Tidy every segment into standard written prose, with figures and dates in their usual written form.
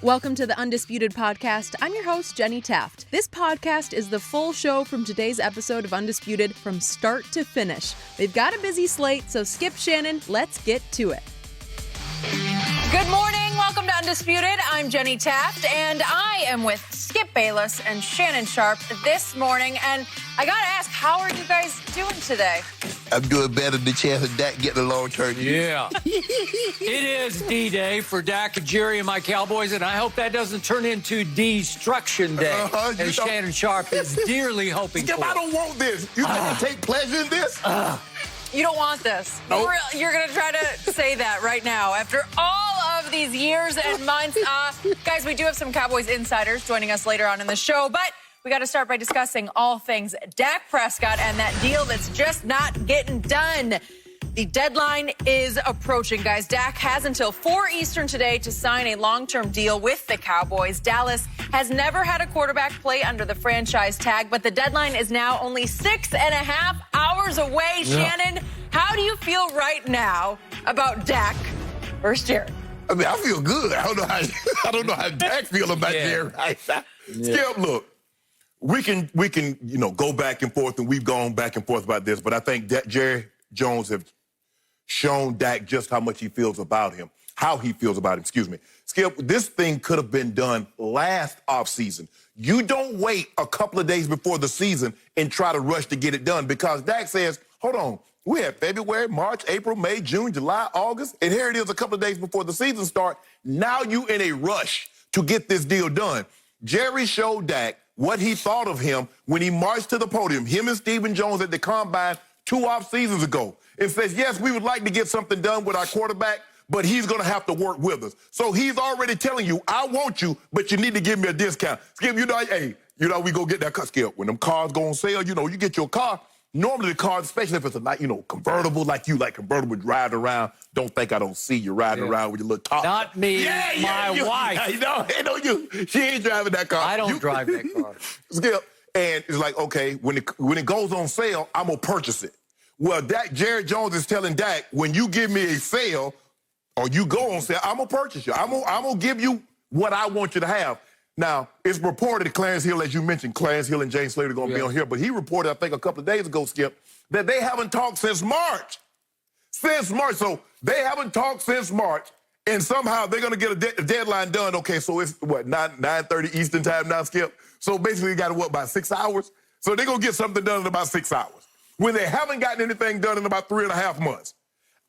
Welcome to the Undisputed Podcast. I'm your host, Jenny Taft. This podcast is the full show from today's episode of Undisputed from start to finish. They've got a busy slate, so Skip, Shannon, let's get to it. Good morning. Welcome to Undisputed. I'm Jenny Taft, and I am with Skip Bayless and Shannon Sharp this morning. And I got to ask, how are you guys doing today? I'm doing better than the chance of Dak getting a long-term deal. Yeah. It is D-Day for Dak and Jerry and my Cowboys, and I hope that doesn't turn into Destruction Day, as Shannon Sharp is dearly hoping Skip, for. I don't want this. You think take pleasure in this? You don't want this. Nope. You're going to try to say that right now after all of these years and months. Guys, we do have some Cowboys insiders joining us later on in the show, but we got to start by discussing all things Dak Prescott and that deal that's just not getting done. The deadline is approaching, guys. Dak has until 4 Eastern today to sign a long-term deal with the Cowboys. Dallas has never had a quarterback play under the franchise tag, but the deadline is now only 6.5 hours away. Yeah. Shannon, how do you feel right now about Dak versus Jerry? I mean, I feel good. I don't know how Dak feel about Jerry right now. Skip, look. We can go back and forth, and we've gone back and forth about this, but I think that Jerry Jones have shown Dak just how much he feels about him, how he feels about him, excuse me. Skip, this thing could have been done last offseason. You don't wait a couple of days before the season and try to rush to get it done, because Dak says, hold on, we have February, March, April, May, June, July, August, and here it is a couple of days before the season starts. Now you in a rush to get this deal done. Jerry showed Dak what he thought of him when he marched to the podium, him and Stephen Jones at the Combine 2 off seasons ago, and says, yes, we would like to get something done with our quarterback, but he's going to have to work with us. So he's already telling you, I want you, but you need to give me a discount. Skip, we go get that car. Skip, when them cars go on sale, you get your car. Normally the cars, especially if it's a convertible like convertible driving around. Don't think I don't see you riding around with your little top. Not me, my wife. She ain't driving that car. I don't drive that car. Skip, and it's like, okay, when it goes on sale, I'm going to purchase it. Well, Jerry Jones is telling Dak, when you give me a sale or you go on sale, I'm going to purchase you. I'm going to give you what I want you to have. Now, it's reported that Clarence Hill, as you mentioned, Clarence Hill and Jane Slater are going to be on here, but he reported, I think, a couple of days ago, Skip, that they haven't talked since March. Since March. So they haven't talked since March, and somehow they're going to get a deadline done. Okay, so it's, 9:30 Eastern time now, Skip? So basically you got to, about 6 hours? So they're going to get something done in about 6 hours, when they haven't gotten anything done in about 3.5 months.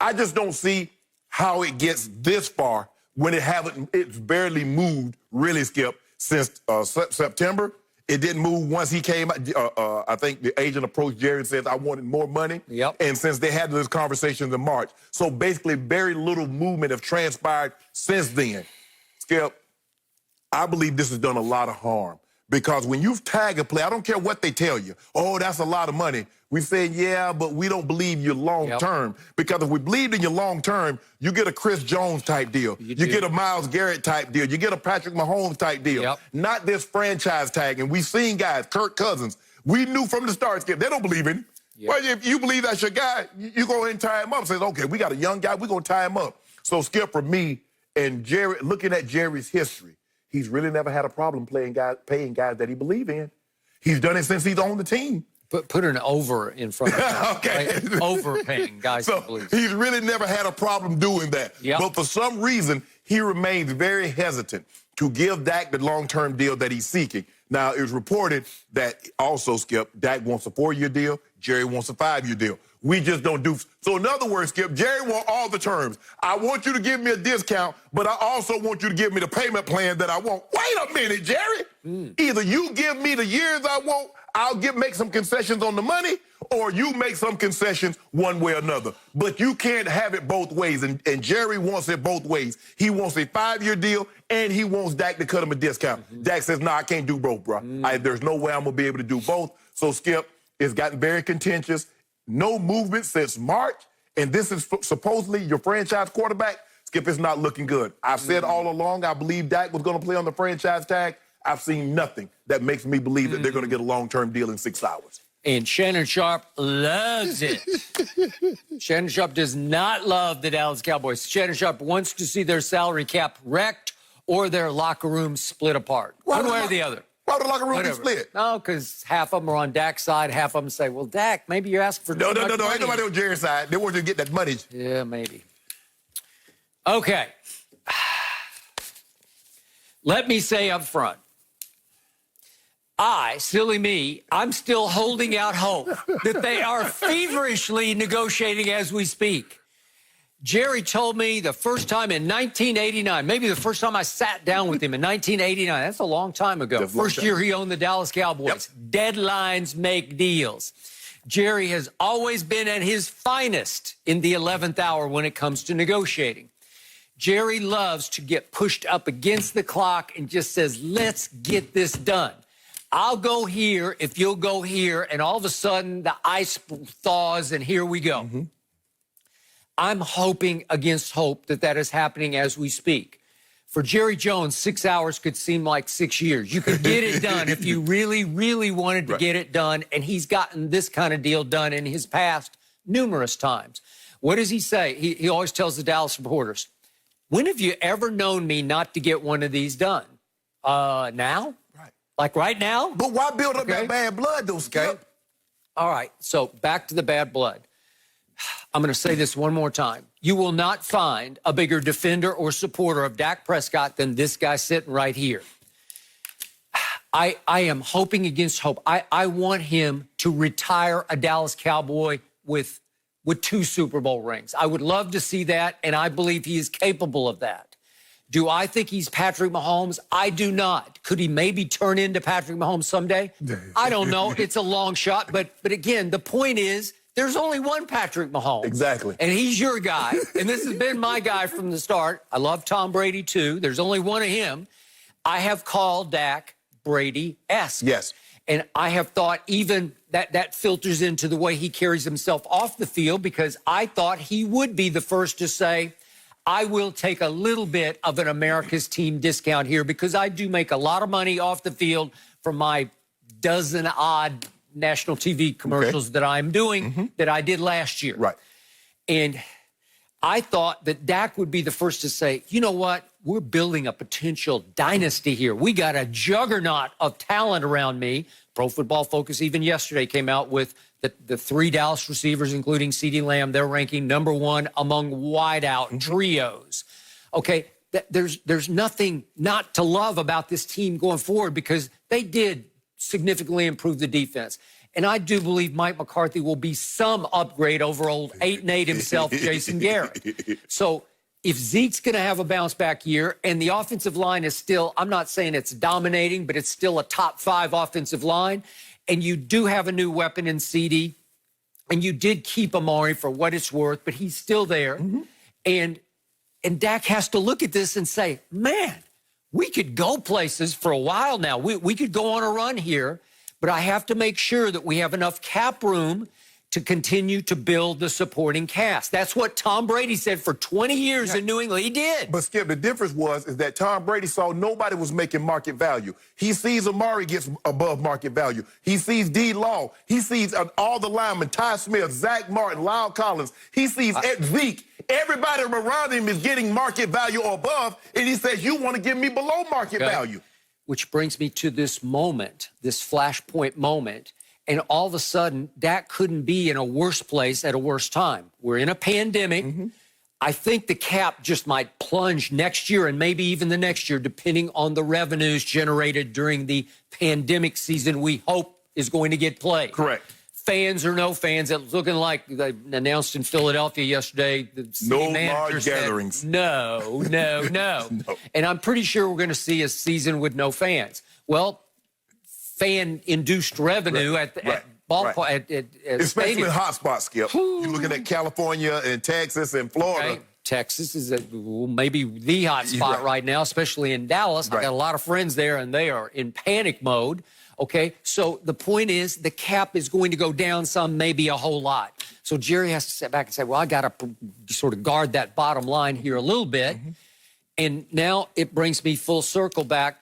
I just don't see how it gets this far when it's barely moved, really, Skip, since September. It didn't move once he came. I think the agent approached Jerry and said, I wanted more money. Yep. And since they had those conversations in March. So basically very little movement have transpired since then. Skip, I believe this has done a lot of harm. Because when you tag a player, I don't care what they tell you. Oh, that's a lot of money. We say, yeah, but we don't believe you long-term. Because if we believed in you long-term, you get a Chris Jones type deal. You get a Myles Garrett type deal. You get a Patrick Mahomes type deal. Yep. Not this franchise tag. And we've seen guys, Kirk Cousins, we knew from the start, Skip, they don't believe in him. Yep. Well, if you believe that's your guy, you go ahead and tie him up. Says, okay, we got a young guy, we're going to tie him up. So, Skip, for me and Jerry, looking at Jerry's history, he's really never had a problem paying guys that he believes in. He's done it since he's on the team. Put an over in front of him. Okay. Right? Overpaying guys. So he's really never had a problem doing that. Yep. But for some reason, he remains very hesitant to give Dak the long-term deal that he's seeking. Now, it was reported that also, Skip, Dak wants a 4-year deal. Jerry wants a 5-year deal. We just don't do. So in other words, Skip, Jerry wants all the terms. I want you to give me a discount, but I also want you to give me the payment plan that I want. Wait a minute, Jerry. Either you give me the years I want, I'll make some concessions on the money, or you make some concessions one way or another. But you can't have it both ways, and Jerry wants it both ways. He wants a 5-year deal, and he wants Dak to cut him a discount. Dak says, I can't do both, bro. There's no way I'm going to be able to do both. So, Skip, it's gotten very contentious. No movement since March, and this is supposedly your franchise quarterback. Skip, it's not looking good. I've said all along I believe Dak was going to play on the franchise tag. I've seen nothing that makes me believe that they're going to get a long-term deal in 6 hours. And Shannon Sharp loves it. Shannon Sharp does not love the Dallas Cowboys. Shannon Sharp wants to see their salary cap wrecked or their locker room split apart. One way or the other. Why would the locker room be split? No, because half of them are on Dak's side, half of them say, well, Dak, maybe you're asking for No. money. Ain't nobody on Jerry's side. They want you to get that money. Yeah, maybe. Okay. Let me say up front, silly me, I'm still holding out hope that they are feverishly negotiating as we speak. Jerry told me the first time in 1989, maybe the first time I sat down with him in 1989. That's a long time ago. First year he owned the Dallas Cowboys. Yep. Deadlines make deals. Jerry has always been at his finest in the 11th hour when it comes to negotiating. Jerry loves to get pushed up against the clock and just says, let's get this done. I'll go here if you'll go here, and all of a sudden the ice thaws and here we go. Mm-hmm. I'm hoping against hope that that is happening as we speak. For Jerry Jones, 6 hours could seem like 6 years. You could get it done if you really, really wanted to get it done, and he's gotten this kind of deal done in his past numerous times. What does he say? He always tells the Dallas reporters, when have you ever known me not to get one of these done? Now? Right. Like right now? But why build up that bad blood, though, Skip? Okay. All right, so back to the bad blood. I'm going to say this one more time. You will not find a bigger defender or supporter of Dak Prescott than this guy sitting right here. I am hoping against hope. I want him to retire a Dallas Cowboy with 2 Super Bowl rings. I would love to see that, and I believe he is capable of that. Do I think he's Patrick Mahomes? I do not. Could he maybe turn into Patrick Mahomes someday? I don't know. It's a long shot, but again, the point is, there's only one Patrick Mahomes. Exactly. And he's your guy. And this has been my guy from the start. I love Tom Brady, too. There's only one of him. I have called Dak Brady-esque. Yes. And I have thought even that filters into the way he carries himself off the field, because I thought he would be the first to say, I will take a little bit of an America's team discount here because I do make a lot of money off the field from my dozen-odd national TV commercials that I'm doing that I did last year. Right. And I thought that Dak would be the first to say, you know what? We're building a potential dynasty here. We got a juggernaut of talent around me. Pro Football Focus even yesterday came out with the 3 Dallas receivers, including CeeDee Lamb. They're ranking #1 among wideout trios. Okay, there's nothing not to love about this team going forward because they did significantly improve the defense. And I do believe Mike McCarthy will be some upgrade over old 8-8 himself, Jason Garrett. So if Zeke's going to have a bounce-back year and the offensive line is still, I'm not saying it's dominating, but it's still a top 5 offensive line, and you do have a new weapon in CeeDee, and you did keep Amari for what it's worth, but he's still there. And Dak has to look at this and say, man, we could go places for a while now. We could go on a run here, but I have to make sure that we have enough cap room to continue to build the supporting cast. That's what Tom Brady said for 20 years in New England. He did. But, Skip, the difference is that Tom Brady saw nobody was making market value. He sees Amari gets above market value. He sees D. Law. He sees all the linemen, Ty Smith, Zach Martin, Lyle Collins. He sees Zeke. Everybody around him is getting market value or above, and he says, you want to give me below market value. Which brings me to this moment, this flashpoint moment. And all of a sudden, Dak couldn't be in a worse place at a worse time. We're in a pandemic. I think the cap just might plunge next year and maybe even the next year, depending on the revenues generated during the pandemic season we hope is going to get played. Correct. Fans or no fans, it's looking like they announced in Philadelphia yesterday. The no large gatherings. No. And I'm pretty sure we're going to see a season with no fans. Well, fan-induced revenue at ballpark, at especially stadiums. in hot spots, Skip. You're looking at California and Texas and Florida. Okay. Texas is maybe the hot spot right now, especially in Dallas. I got a lot of friends there, and they are in panic mode. Okay, so the point is the cap is going to go down some, maybe a whole lot. So Jerry has to sit back and say, well, I got to sort of guard that bottom line here a little bit. And now it brings me full circle back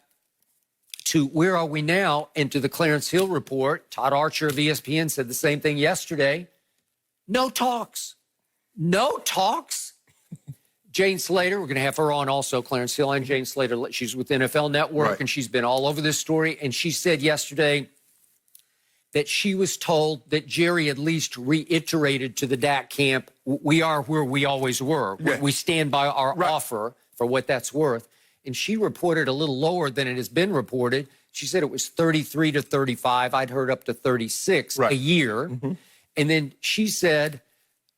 to where are we now and to the Clarence Hill report. Todd Archer of ESPN said the same thing yesterday. No talks. No talks. Jane Slater, we're going to have her on also, Clarence Hill and Jane Slater. She's with NFL Network, and she's been all over this story. And she said yesterday that she was told that Jerry at least reiterated to the Dak camp, we are where we always were. Yeah. We stand by our offer for what that's worth. And she reported a little lower than it has been reported. She said it was 33 to 35. I'd heard up to 36 a year. And then she said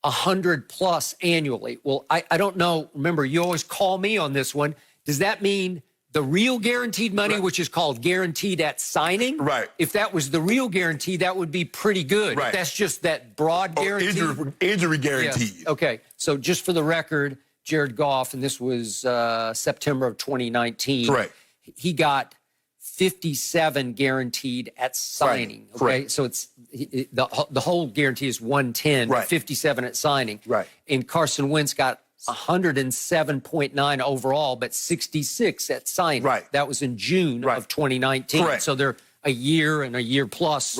100 plus annually. Well, I don't know. Remember, you always call me on this one. Does that mean the real guaranteed money, which is called guaranteed at signing? Right. If that was the real guarantee, that would be pretty good. Right. If that's just that broad guarantee. Injury guarantee. Yes. Okay. So just for the record, Jared Goff, and this was September of 2019. Correct. He got 57 guaranteed at signing. Right. Okay. So it's the whole guarantee is 110, 57 at signing. Right. And Carson Wentz got 107.9 overall, but 66 at signing. Right. That was in June of 2019. Correct. So they're a year and a year plus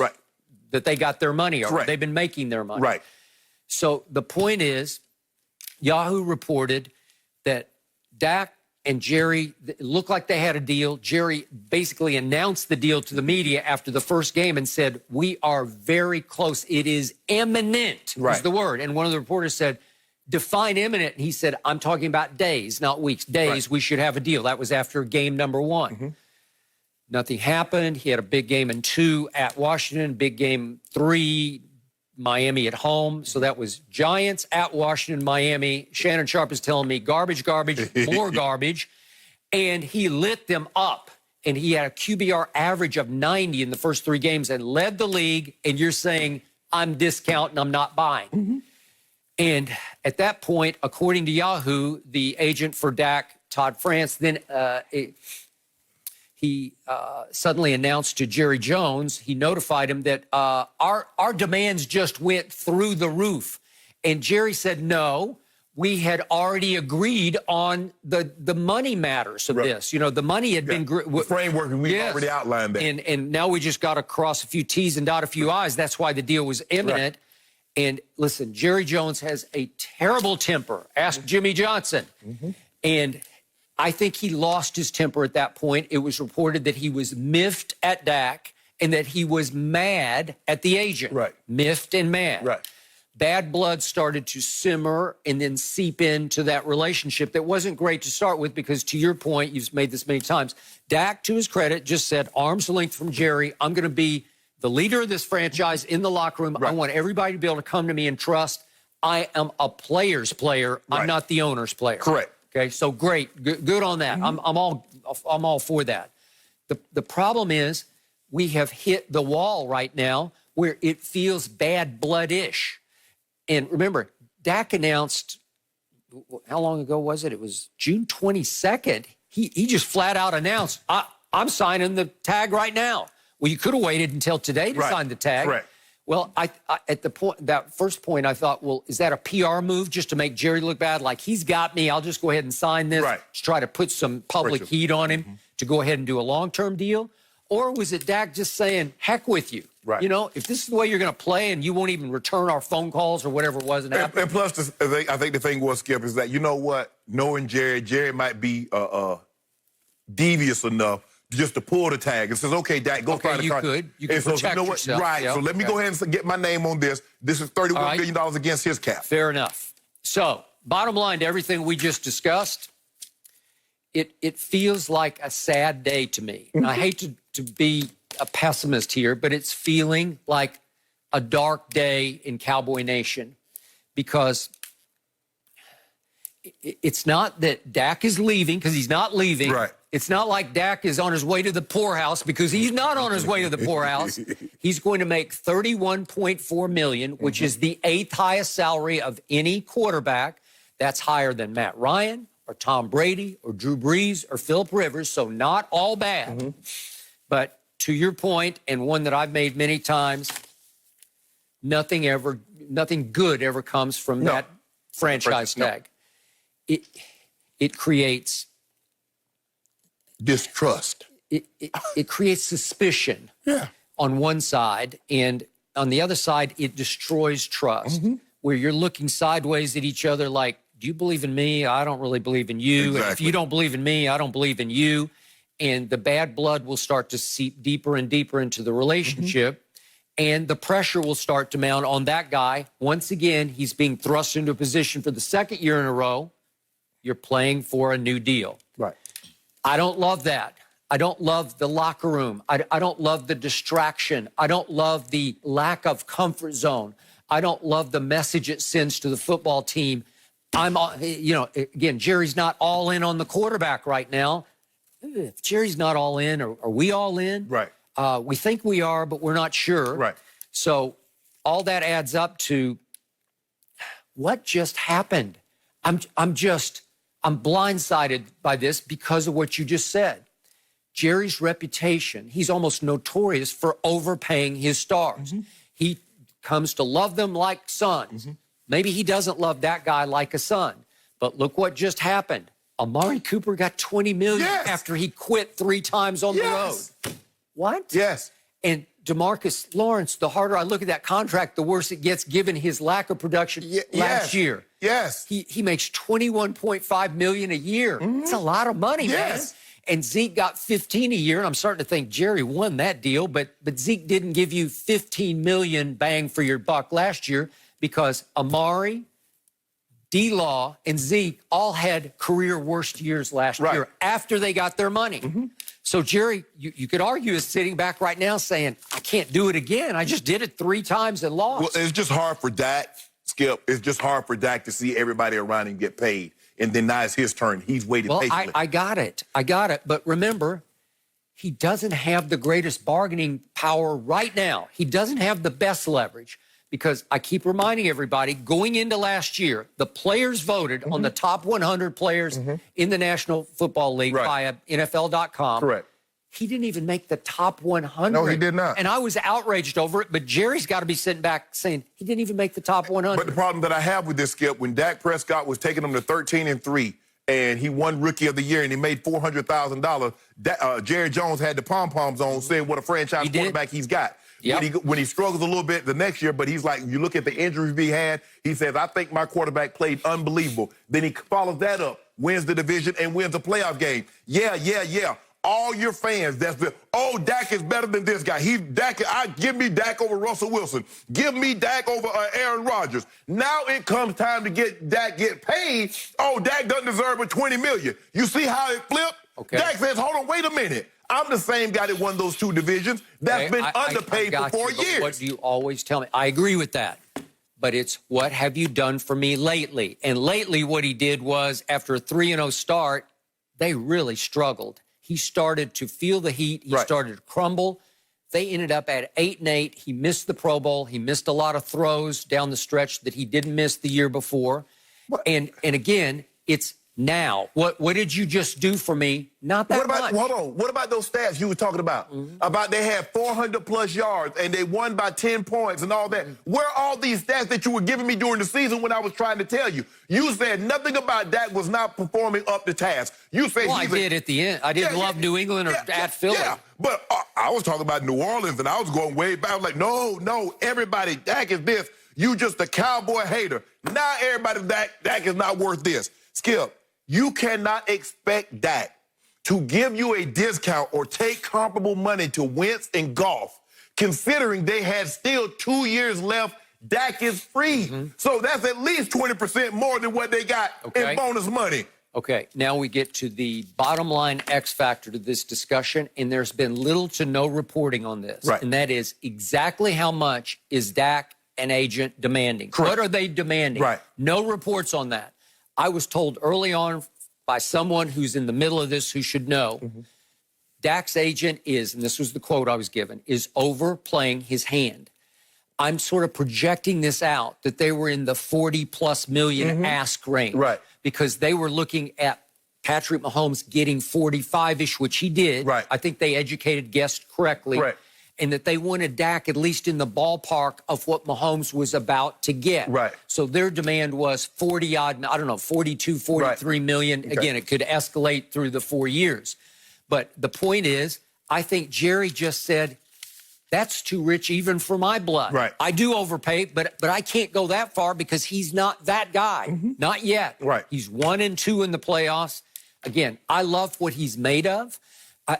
that they got their money, or they've been making their money. Right. So the point is, Yahoo reported that Dak and Jerry, it looked like they had a deal. Jerry basically announced the deal to the media after the first game and said, we are very close. It is imminent, was the word. And one of the reporters said, define imminent. And he said, I'm talking about days, not weeks. Days, we should have a deal. That was after game number 1. Nothing happened. He had a big game in 2 at Washington, big game 3, Miami at home. So that was Giants at Washington, Miami. Shannon Sharp is telling me garbage, more garbage. And he lit them up. And he had a QBR average of 90 in the first 3 games and led the league. And you're saying, I'm discounting, I'm not buying. And at that point, according to Yahoo, the agent for Dak, Todd France, then he suddenly announced to Jerry Jones, he notified him that our demands just went through the roof. And Jerry said, no, we had already agreed on the money matters of this. You know, the money had been... The framework, and we already outlined that. And now we just got to cross a few T's and dot a few I's. That's why the deal was imminent. And listen, Jerry Jones has a terrible temper. Ask Jimmy Johnson. And I think he lost his temper at that point. It was reported that he was miffed at Dak and that he was mad at the agent. Miffed and mad. Bad blood started to simmer and then seep into that relationship that wasn't great to start with because, to your point, you've made this many times, Dak, to his credit, just said, arm's length from Jerry, I'm going to be the leader of this franchise in the locker room. I want everybody to be able to come to me and trust I am a player's player. I'm not the owner's player. Okay, so great, good on that. I'm all for that. The problem is we have hit the wall right now where it feels bad blood-ish. And remember, Dak announced, how long ago was it? It was June 22nd. He just flat out announced, I'm signing the tag right now. Well, you could have waited until today to sign the tag. Well, I at that first point, I thought, well, is that a PR move just to make Jerry look bad? Like, he's got me. I'll just go ahead and sign this to try to put some public heat on him to go ahead and do a long-term deal? Or was it Dak just saying, heck with you? You know, if this is the way you're going to play and you won't even return our phone calls or whatever it was. And plus, I think the thing was, Skip, is that, you know what? Knowing Jerry might be devious enough just to pull the tag and says, okay, Dak, go find the car. You could protect yourself. So let me go ahead and get my name on this. This is $31 million against his cap. Fair enough. So, bottom line to everything we just discussed, it feels like a sad day to me. And I hate to be a pessimist here, but it's feeling like a dark day in Cowboy Nation because it's not that Dak is leaving, because he's not leaving. It's not like Dak is on his way to the poorhouse, because he's not on his way to the poorhouse. He's going to make $31.4 million, which is the 8th highest salary of any quarterback. That's higher than Matt Ryan or Tom Brady or Drew Brees or Phillip Rivers, so not all bad. But to your point, and one that I've made many times, nothing good ever comes from that franchise tag. It creates distrust. It creates suspicion on one side, and on the other side, it destroys trust, where you're looking sideways at each other like, do you believe in me? I don't really believe in you. Exactly. And if you don't believe in me, I don't believe in you. And the bad blood will start to seep deeper and deeper into the relationship. And the pressure will start to mount on that guy. Once again, he's being thrust into a position for the second year in a row. You're playing for a new deal. Right. I don't love that. I don't love the locker room. I don't love the distraction. I don't love the lack of comfort zone. I don't love the message it sends to the football team. Again, Jerry's not all in on the quarterback right now. If Jerry's not all in, are we all in? Right. We think we are, but we're not sure. Right. So all that adds up to what just happened. I'm blindsided by this because of what you just said. Jerry's reputation, he's almost notorious for overpaying his stars. He comes to love them like sons. Maybe he doesn't love that guy like a son. But look what just happened. Amari Cooper got $20 million after he quit 3 times on the road. What? Yes. And DeMarcus Lawrence, the harder I look at that contract, the worse it gets given his lack of production last year. Yes. He makes $21.5 million a year. It's a lot of money, man. And Zeke got 15 a year, and I'm starting to think Jerry won that deal, but Zeke didn't give you 15 million bang for your buck last year because Amari, D-Law, and Zeke all had career worst years last year after they got their money. So Jerry, you could argue, is sitting back right now saying, I can't do it again. I just did it 3 times and lost. Well, it's just hard for Dak, Skip. It's just hard for Dak to see everybody around him get paid. And then now it's his turn. He's waited patiently. I got it. But remember, he doesn't have the greatest bargaining power right now. He doesn't have the best leverage because I keep reminding everybody, going into last year, the players voted on the top 100 players in the National Football League via NFL.com. Correct. He didn't even make the top 100. No, he did not. And I was outraged over it, but Jerry's got to be sitting back saying he didn't even make the top 100. But the problem that I have with this, Skip, when Dak Prescott was taking them to 13-3, and he won Rookie of the Year, and he made $400,000, Jerry Jones had the pom-poms on saying what a franchise quarterback he's got. When he struggles a little bit the next year, but he's like, you look at the injuries he had, he says, I think my quarterback played unbelievable. Then he follows that up, wins the division, and wins a playoff game. Yeah. All your fans, Dak is better than this guy. Give me Dak over Russell Wilson. Give me Dak over Aaron Rodgers. Now it comes time to get paid. Dak doesn't deserve but $20 million. You see how it flipped? Okay. Dak says, hold on, wait a minute. I'm the same guy that won those 2 divisions. That's been underpaid for 4 years. What do you always tell me? I agree with that. But it's what have you done for me lately? And lately what he did was after a 3-0 start, they really struggled. He started to feel the heat. He started to crumble. They ended up at 8-8. He missed the Pro Bowl. He missed a lot of throws down the stretch that he didn't miss the year before. And again, it's now. What did you just do for me? Not that much. Hold on. What about those stats you were talking about? About they had 400-plus yards, and they won by 10 points and all that. Where are all these stats that you were giving me during the season when I was trying to tell you? You said nothing about Dak was not performing up to task. You said I did at the end. I didn't love New England or at Philly. Yeah, but I was talking about New Orleans, and I was going way back. I was like, no, everybody, Dak is this. You just a Cowboy hater. Now everybody, Dak is not worth this. Skip, you cannot expect Dak to give you a discount or take comparable money to Wentz and Goff, considering they had still 2 years left. Dak is free. So that's at least 20% more than what they got in bonus money. Okay, now we get to the bottom line X factor to this discussion, and there's been little to no reporting on this. And that is exactly how much is Dak an agent demanding? What are they demanding? No reports on that. I was told early on by someone who's in the middle of this who should know, Dak's agent is, and this was the quote I was given, is overplaying his hand. I'm sort of projecting this out, that they were in the 40-plus million ask range. Because they were looking at Patrick Mahomes getting 45-ish, which he did. I think they educated guests correctly. And that they wanted Dak at least in the ballpark of what Mahomes was about to get. So their demand was 40-odd, I don't know, 42, 43 million. Again, it could escalate through the 4 years. But the point is, I think Jerry just said, That's too rich even for my blood. Right. I do overpay, but I can't go that far because he's not that guy. Not yet. Right. He's 1-2 in the playoffs. Again, I love what he's made of.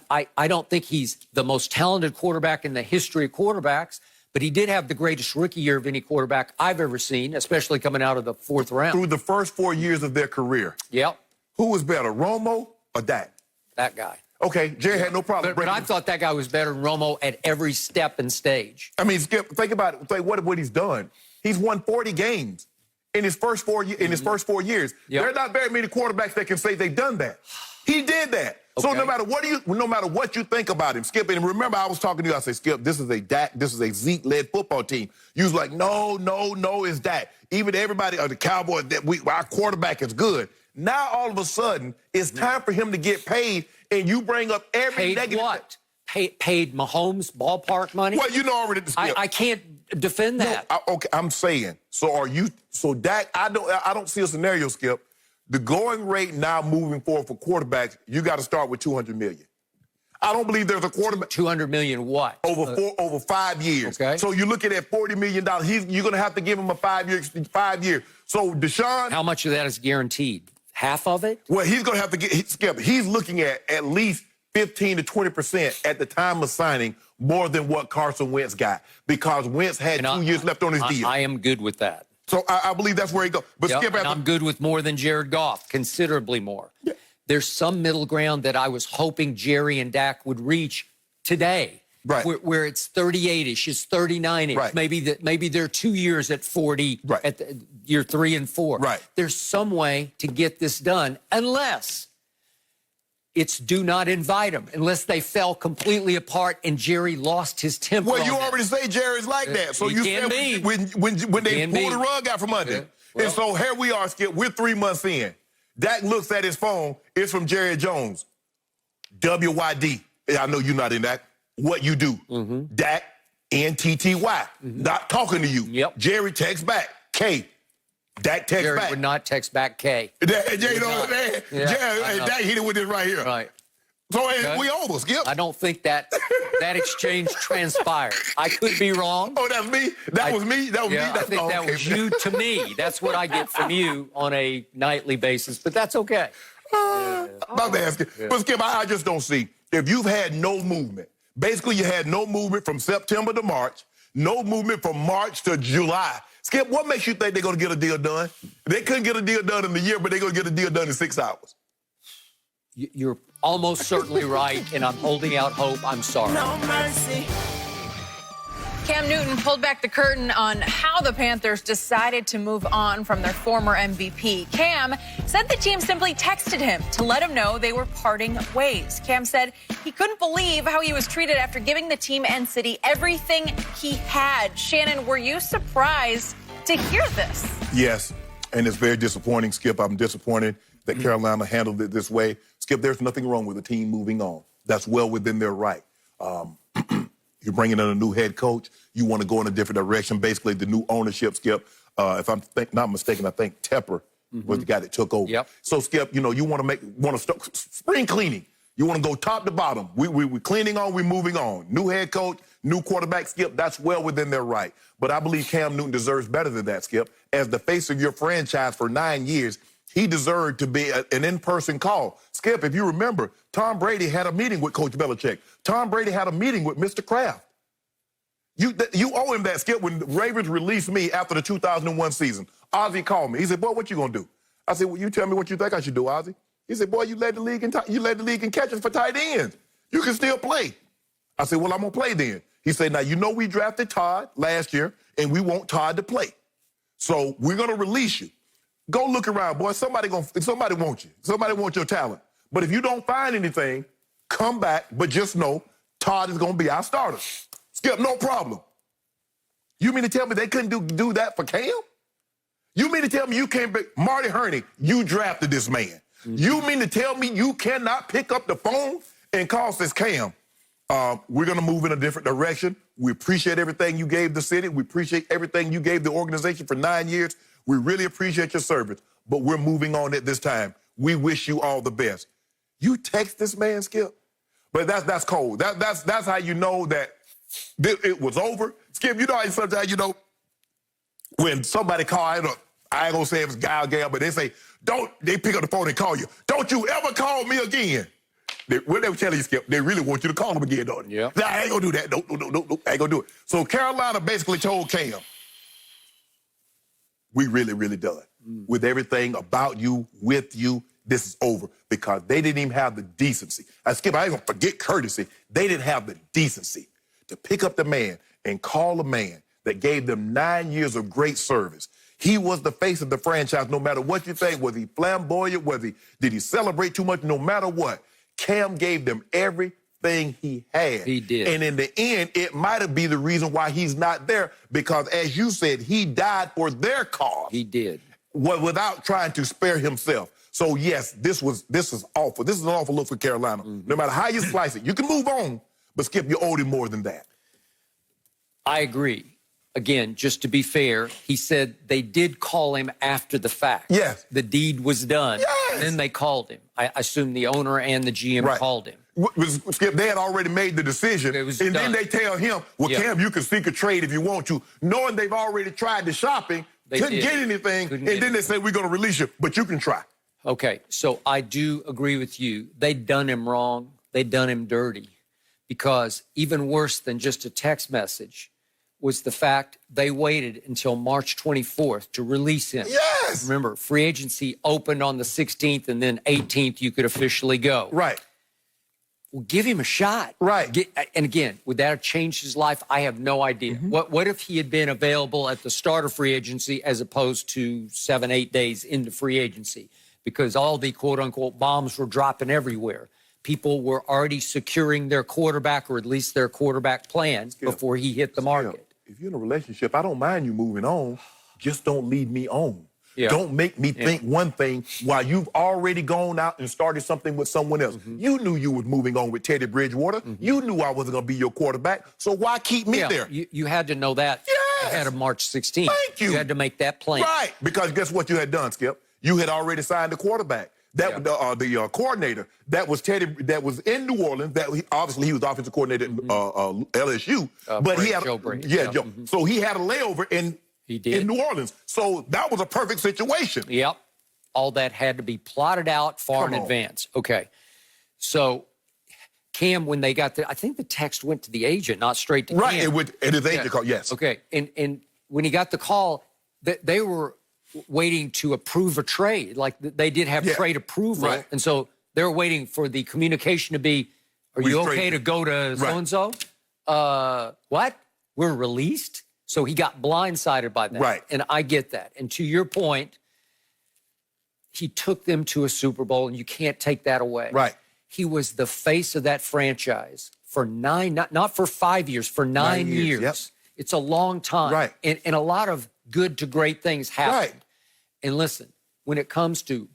I don't think he's the most talented quarterback in the history of quarterbacks, but he did have the greatest rookie year of any quarterback I've ever seen, especially coming out of the 4th round. Through the first 4 years of their career, Yep. who was better, Romo or Dak? That guy. Okay, Jerry had no problem. But I thought that guy was better than Romo at every step and stage. I mean, Skip, think about it. Think what he's done. He's won 40 games in his first 4 years. In his first 4 years, Yep. there are not very many quarterbacks that can say they've done that. He did that. So Okay. no matter what you think about him, Skip, and remember I was talking to you, I said, Skip, this is a Dak, this is a Zeke-led football team. You was like, no, it's Dak. Even everybody, the Cowboys, our quarterback is good. Now all of a sudden, it's time for him to get paid, and you bring up every Paid negative. what? Paid Mahomes ballpark money? Well, you know already. Skip. I can't defend that. Okay, I'm saying. So Dak, I don't see a scenario, Skip. The going rate now moving forward for quarterbacks, you got to start with $200 million. I don't believe there's a quarterback $200 million what? over 5 years. Okay. So you're looking at $40 million. You're going to have to give him a 5 year. So Deshaun. How much of that is guaranteed? Half of it? Well, he's going to have to get Skip. He's looking at least 15 to 20% at the time of signing more than what Carson Wentz got because Wentz had 2 years left on his deal. I am good with that. So I believe that's where he goes. But Yep, Skip, and I'm good with more than Jared Goff, considerably more. Yeah. There's some middle ground that I was hoping Jerry and Dak would reach today. Right. Where it's 38-ish, it's 39-ish. Right. Maybe they're 2 years at 40 Right. at year 3 and 4. Right. There's some way to get this done, unless it's do not invite them, unless they fell completely apart and Jerry lost his temper. Well, you on already say Jerry's like that. So He you can said be. when they Can pull be. the rug out from under him. Well. And so here we are, Skip. We're 3 months in. Dak looks at his phone. It's from Jerry Jones. WYD. I know you're not in that. What you do. Dak, NTTY. Not talking to you. Yep. Jerry texts back. K. Dak texts Jerry back. would not text back K. Jerry don't Jerry, I know. Dak hit it with this right here. Right. So we over, Skip. I don't think that exchange transpired. I could be wrong. Oh, that's me? That was me? That was Yeah, me? I That's, think that okay. was you to me. That's what I get from you on a nightly basis, but that's okay. My bad, Skip. But Skip, I just don't see. If you've had no movement, basically you had no movement from September to March, no movement from March to July. Skip, what makes you think they're going to get a deal done? They couldn't get a deal done in a year, but they're going to get a deal done in 6 hours. You're almost certainly right, and I'm holding out hope. I'm sorry. No mercy. Cam Newton pulled back the curtain on how the Panthers decided to move on from their former MVP. Cam said the team simply texted him to let him know they were parting ways. Cam said he couldn't believe how he was treated after giving the team and city everything he had. Shannon, were you surprised to hear this? Yes, and it's very disappointing, Skip. I'm disappointed that Carolina handled it this way. Skip, there's nothing wrong with the team moving on. That's well within their right. You're bringing in a new head coach. You want to go in a different direction. Basically, the new ownership, Skip, if I'm not mistaken, I think Tepper was the guy that took over. Yep. So, Skip, you want to start spring cleaning. You want to go top to bottom. We're cleaning on, we're moving on. New head coach, new quarterback, Skip, that's well within their right. But I believe Cam Newton deserves better than that, Skip. As the face of your franchise for 9 years, he deserved to be an in-person call. Skip, if you remember, Tom Brady had a meeting with Coach Belichick. Tom Brady had a meeting with Mr. Kraft. You owe him that, Skip. When the Ravens released me after the 2001 season, Ozzie called me. He said, boy, what you going to do? I said, well, you tell me what you think I should do, Ozzie. He said, boy, you led the league in catches for tight ends. You can still play. I said, well, I'm going to play then. He said, now, we drafted Todd last year, and we want Todd to play. So we're going to release you. Go look around, boy. Somebody wants you. Somebody wants your talent. But if you don't find anything, come back. But just know Todd is going to be our starter. Skip, no problem. You mean to tell me they couldn't do that for Cam? You mean to tell me you can't be Marty Herney, you drafted this man. You mean to tell me you cannot pick up the phone and call this Cam? We're going to move in a different direction. We appreciate everything you gave the city. We appreciate everything you gave the organization for 9 years. We really appreciate your service, but we're moving on at this time. We wish you all the best. You text this man, Skip? But that's cold. That's how you know that It was over. Skip, you know how sometimes, when somebody call, I ain't gonna say it was guy or gal, but they say, they pick up the phone and call you. Don't you ever call me again. What they were telling you, Skip, they really want you to call them again, don't they? Yeah. Nah, I ain't gonna do that. Nope, I ain't gonna do it. So Carolina basically told Cam, we really, really done. With everything about you, with you, this is over. Because they didn't even have the decency. Skip, I ain't gonna forget courtesy. They didn't have the decency to pick up the man and call a man that gave them 9 years of great service. He was the face of the franchise, no matter what you think. Was he flamboyant? Did he celebrate too much? No matter what, Cam gave them everything he had. He did. And in the end, it might have been the reason why he's not there, because as you said, he died for their cause. He did. Without trying to spare himself. So yes, this is awful. This is an awful look for Carolina. No matter how you slice it, you can move on, but Skip, you owed him more than that. I agree. Again, just to be fair, he said they did call him after the fact. Yes. The deed was done. Yes. And then they called him. I assume the owner and the GM called him. Skip, they had already made the decision. It was and done. Then they tell him, well, Cam, you can seek a trade if you want to, knowing they've already tried the shopping, couldn't get anything, and then they say, we're going to release you, but you can try. Okay, so I do agree with you. They'd done him wrong. They'd done him dirty. Because even worse than just a text message was the fact they waited until March 24th to release him. Yes! Remember, free agency opened on the 16th, and then 18th you could officially go. Right. Well, give him a shot. Right. And again, would that have changed his life? I have no idea. What if he had been available at the start of free agency as opposed to 7-8 days into free agency? Because all the quote-unquote bombs were dropping everywhere. People were already securing their quarterback, or at least their quarterback plans, before he hit the market. If you're in a relationship, I don't mind you moving on. Just don't lead me on. Yeah. Don't make me think one thing while you've already gone out and started something with someone else. You knew you was moving on with Teddy Bridgewater. You knew I wasn't going to be your quarterback. So why keep me there? You had to know that ahead of March 16th. Thank you. You had to make that plan. Right. Because guess what you had done, Skip? You had already signed the quarterback. The coordinator that was Teddy, that was in New Orleans. Obviously he was offensive coordinator at LSU, but he had Joe Brady. Joe. So he had a layover in New Orleans. So that was a perfect situation. Yep. All that had to be plotted out far in advance. Okay. So Cam, when they got I think the text went to the agent, not straight to Cam. Right. And his agent called. Yes. Okay. And when he got the call, they were waiting to approve a trade. Like they did have trade approval. Right. And so they're waiting for the communication to be, are you okay to go to so-and-so? What? We're released? So he got blindsided by that. Right. And I get that. And to your point, he took them to a Super Bowl, and you can't take that away. Right. He was the face of that franchise for not for 5 years, for 9 years. Yep. It's a long time. Right. And a lot of good to great things happened. Right. And listen, when it comes to,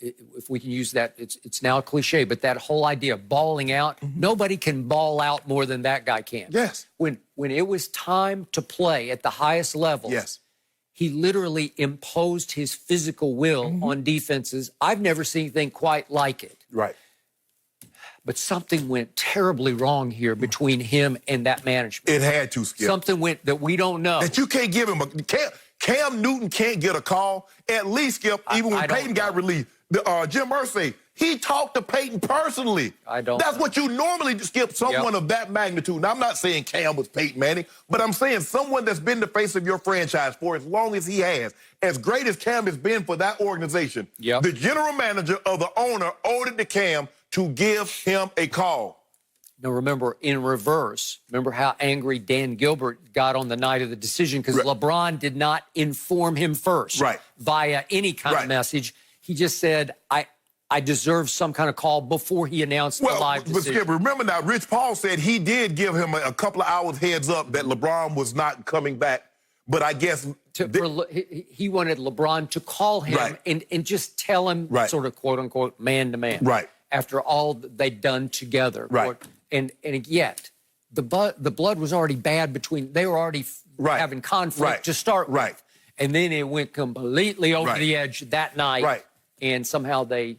if we can use that, it's now a cliche, but that whole idea of balling out, nobody can ball out more than that guy can. Yes. When it was time to play at the highest level, he literally imposed his physical will on defenses. I've never seen anything quite like it. Right. But something went terribly wrong here between him and that management. It had to, Skip. Something went that we don't know. That you can't give him Cam Newton can't get a call. At least, Skip, even when Peyton got released, Jim Irsay, he talked to Peyton personally. That's what you normally Skip, someone of that magnitude. Now, I'm not saying Cam was Peyton Manning, but I'm saying someone that's been the face of your franchise for as long as he has, as great as Cam has been for that organization. The general manager of the owner owed it to Cam to give him a call. Now, remember, in reverse, remember how angry Dan Gilbert got on the night of the decision because LeBron did not inform him first via any kind of message. He just said, I deserve some kind of call before he announced the live decision. But Skip, remember now, Rich Paul said he did give him a couple of hours heads up that LeBron was not coming back. But I guess he wanted LeBron to call him and just tell him sort of quote unquote man to man. After all they'd done together. And yet the blood was already bad between, they were already having conflict to start with. And then it went completely over the edge that night. And somehow they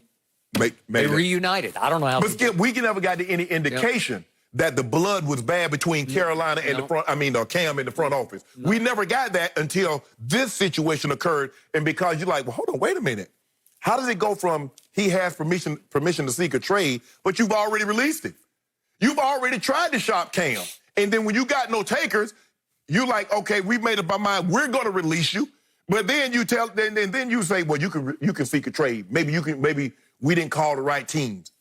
reunited. I don't know how. But Skip, we never got any indication that the blood was bad between Carolina and the front, Cam in the front office. We never got that until this situation occurred. And because you're like, well, hold on, wait a minute. How does it go from he has permission to seek a trade, but you've already released him? You've already tried to shop Cam. And then when you got no takers, you're like, okay, we've made up our mind, we're going to release you. But then you then you say, well, you can seek a trade. Maybe we didn't call the right teams.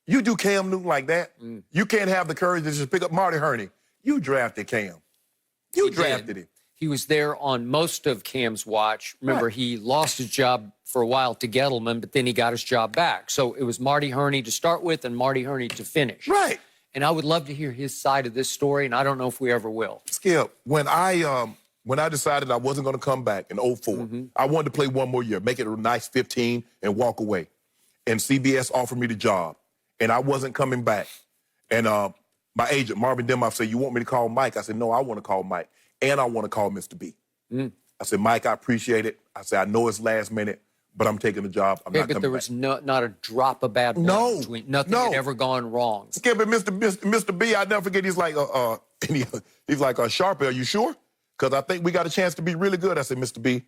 You do Cam Newton like that, you can't have the courage to just pick up Marty Hurney. You drafted Cam. You drafted him. He was there on most of Cam's watch. Remember, he lost his job for a while to Gettleman, but then he got his job back. So it was Marty Hurney to start with and Marty Hurney to finish. Right. And I would love to hear his side of this story, and I don't know if we ever will. Skip, when I decided I wasn't going to come back in 2004, I wanted to play one more year, make it a nice 15 and walk away. And CBS offered me the job, and I wasn't coming back. And my agent, Marvin Demoff, said, you want me to call Mike? I said, no, I want to call Mike, and I want to call Mr. B. I said, Mike, I appreciate it. I said, I know it's last minute, but I'm taking the job. I'm not coming but there was not a drop of bad blood between. Nothing had ever gone wrong. Skip it, Mr. B, I never forget, he's like, Sharpie, are you sure? Because I think we got a chance to be really good. I said, Mr. B,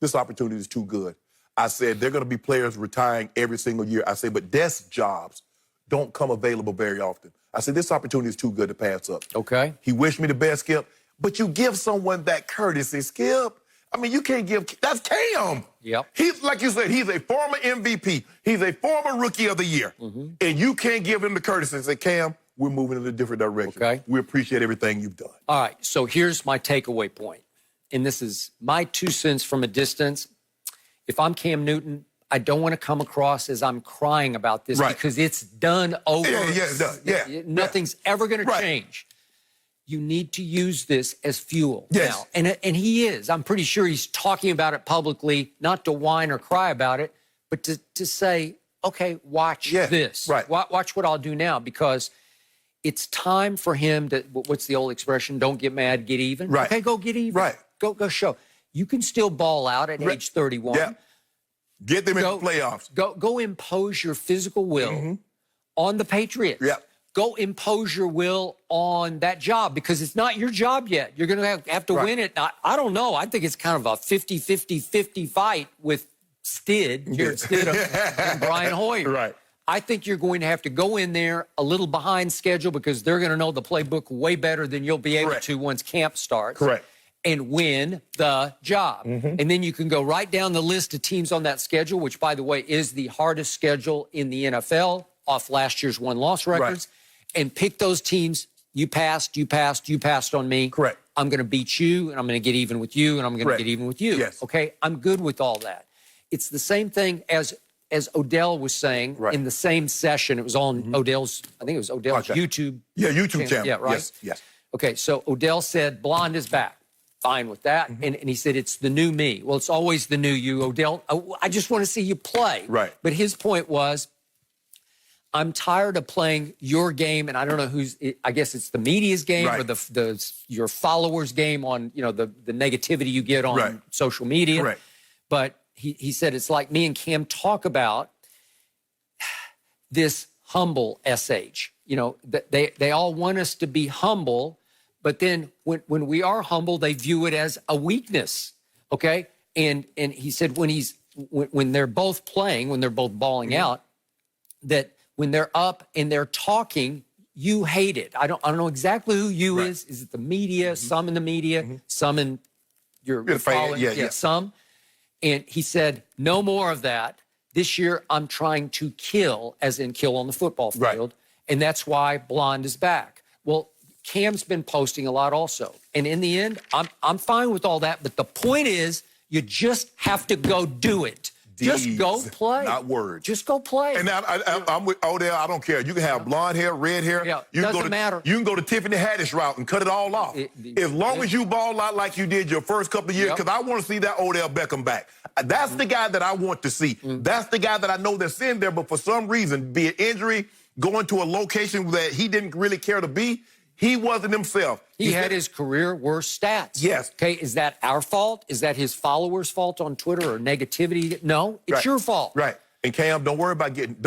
this opportunity is too good. I said, they're going to be players retiring every single year. I said, but desk jobs don't come available very often. I said, this opportunity is too good to pass up. Okay. He wished me the best, Skip. But you give someone that courtesy, Skip. I mean, you can't give, that's Cam. Yep. He's, like you said, he's a former MVP. He's a former Rookie of the Year. And you can't give him the courtesy and say, Cam, we're moving in a different direction. Okay. We appreciate everything you've done. All right, so here's my takeaway point. And this is my 2 cents from a distance. If I'm Cam Newton, I don't want to come across as I'm crying about this because it's done over. Yeah, it's done. Yeah. Nothing's ever going to change. You need to use this as fuel now. And he is. I'm pretty sure he's talking about it publicly, not to whine or cry about it, but to say, okay, watch this. Right. Watch what I'll do now, because it's time for him to, what's the old expression? Don't get mad, get even. Right. Okay, go get even. Right. Go show. You can still ball out at age 31. Yeah. Get them in the playoffs. Go impose your physical will on the Patriots. Yeah. Go impose your will on that job, because it's not your job yet. You're going to have to win it. I don't know. I think it's kind of a 50-50-50 fight with Stid and Brian Hoyer. Right. I think you're going to have to go in there a little behind schedule, because they're going to know the playbook way better than you'll be able to once camp starts. Correct. And win the job. And then you can go right down the list of teams on that schedule, which, by the way, is the hardest schedule in the NFL off last year's win-loss records, and pick those teams. You passed on me. Correct. I'm going to beat you, and I'm going to get even with you, and I'm going to get even with you. Yes. Okay? I'm good with all that. It's the same thing as Odell was saying in the same session. It was on Odell's, I think it was Odell's YouTube. Yeah, YouTube channel. Yeah, right? Yes. Okay, so Odell said, Blonde is back. Fine with that. And he said, it's the new me. Well, it's always the new you, Odell. I just want to see you play. Right. But his point was, I'm tired of playing your game, and I don't know I guess it's the media's game or your followers' game on, the negativity you get on social media. Right. But he said, it's like me and Cam talk about this humble SH. They all want us to be humble. But then when we are humble, they view it as a weakness, okay? And he said when they're both playing, when they're both balling out, that when they're up and they're talking, you hate it. I don't know exactly who you is. Is it the media? Some in the media, some in your following, some. And he said, no more of that. This year, I'm trying to kill, as in kill on the football field, and that's why Blonde is back. Well, Cam's been posting a lot also. And in the end, I'm fine with all that. But the point is, you just have to go do it. Just go play. Not words. Just go play. And I'm with Odell. I don't care. You can have blonde hair, red hair. Yeah, doesn't matter. You can go to Tiffany Haddish route and cut it all off. As long as you ball out like you did your first couple of years, because I want to see that Odell Beckham back. That's the guy that I want to see. That's the guy that I know that's in there, but for some reason, be it injury, going to a location that he didn't really care to be, he wasn't himself. He had his career worst stats. Yes. Okay, is that our fault? Is that his followers' fault on Twitter or negativity? No, it's your fault. Right. And Cam, don't worry about getting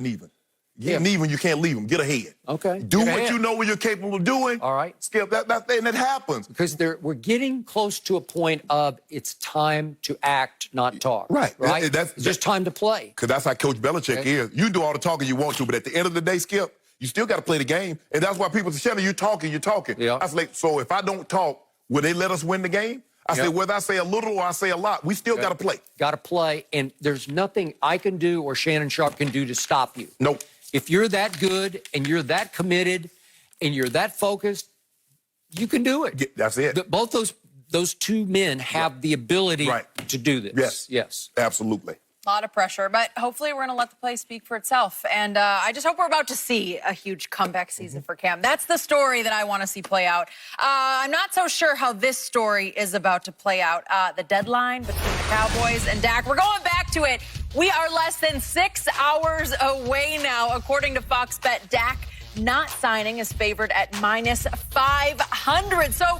even. You need when you can't leave them. Get ahead. Okay. Do what you know what you're capable of doing. All right. Skip, that thing that happens. Because we're getting close to a point of it's time to act, not talk. Right. Right? It's just time to play. Because that's how Coach Belichick is. You do all the talking you want to, but at the end of the day, Skip, you still got to play the game. And that's why people say, Shannon, you're talking. Yeah. I was like, so if I don't talk, will they let us win the game? I say, whether I say a little or I say a lot, we still got to play. Got to play, and there's nothing I can do or Shannon Sharp can do to stop you. Nope. If you're that good and you're that committed and you're that focused, you can do it. That's it. Both those two men have the ability to do this. Yes. Absolutely. A lot of pressure, but hopefully we're going to let the play speak for itself. And I just hope we're about to see a huge comeback season for Cam. That's the story that I want to see play out. I'm not so sure how this story is about to play out. The deadline between the Cowboys and Dak, we're going back to it. We are less than 6 hours away now. According to Fox Bet, Dak not signing is favored at -500. So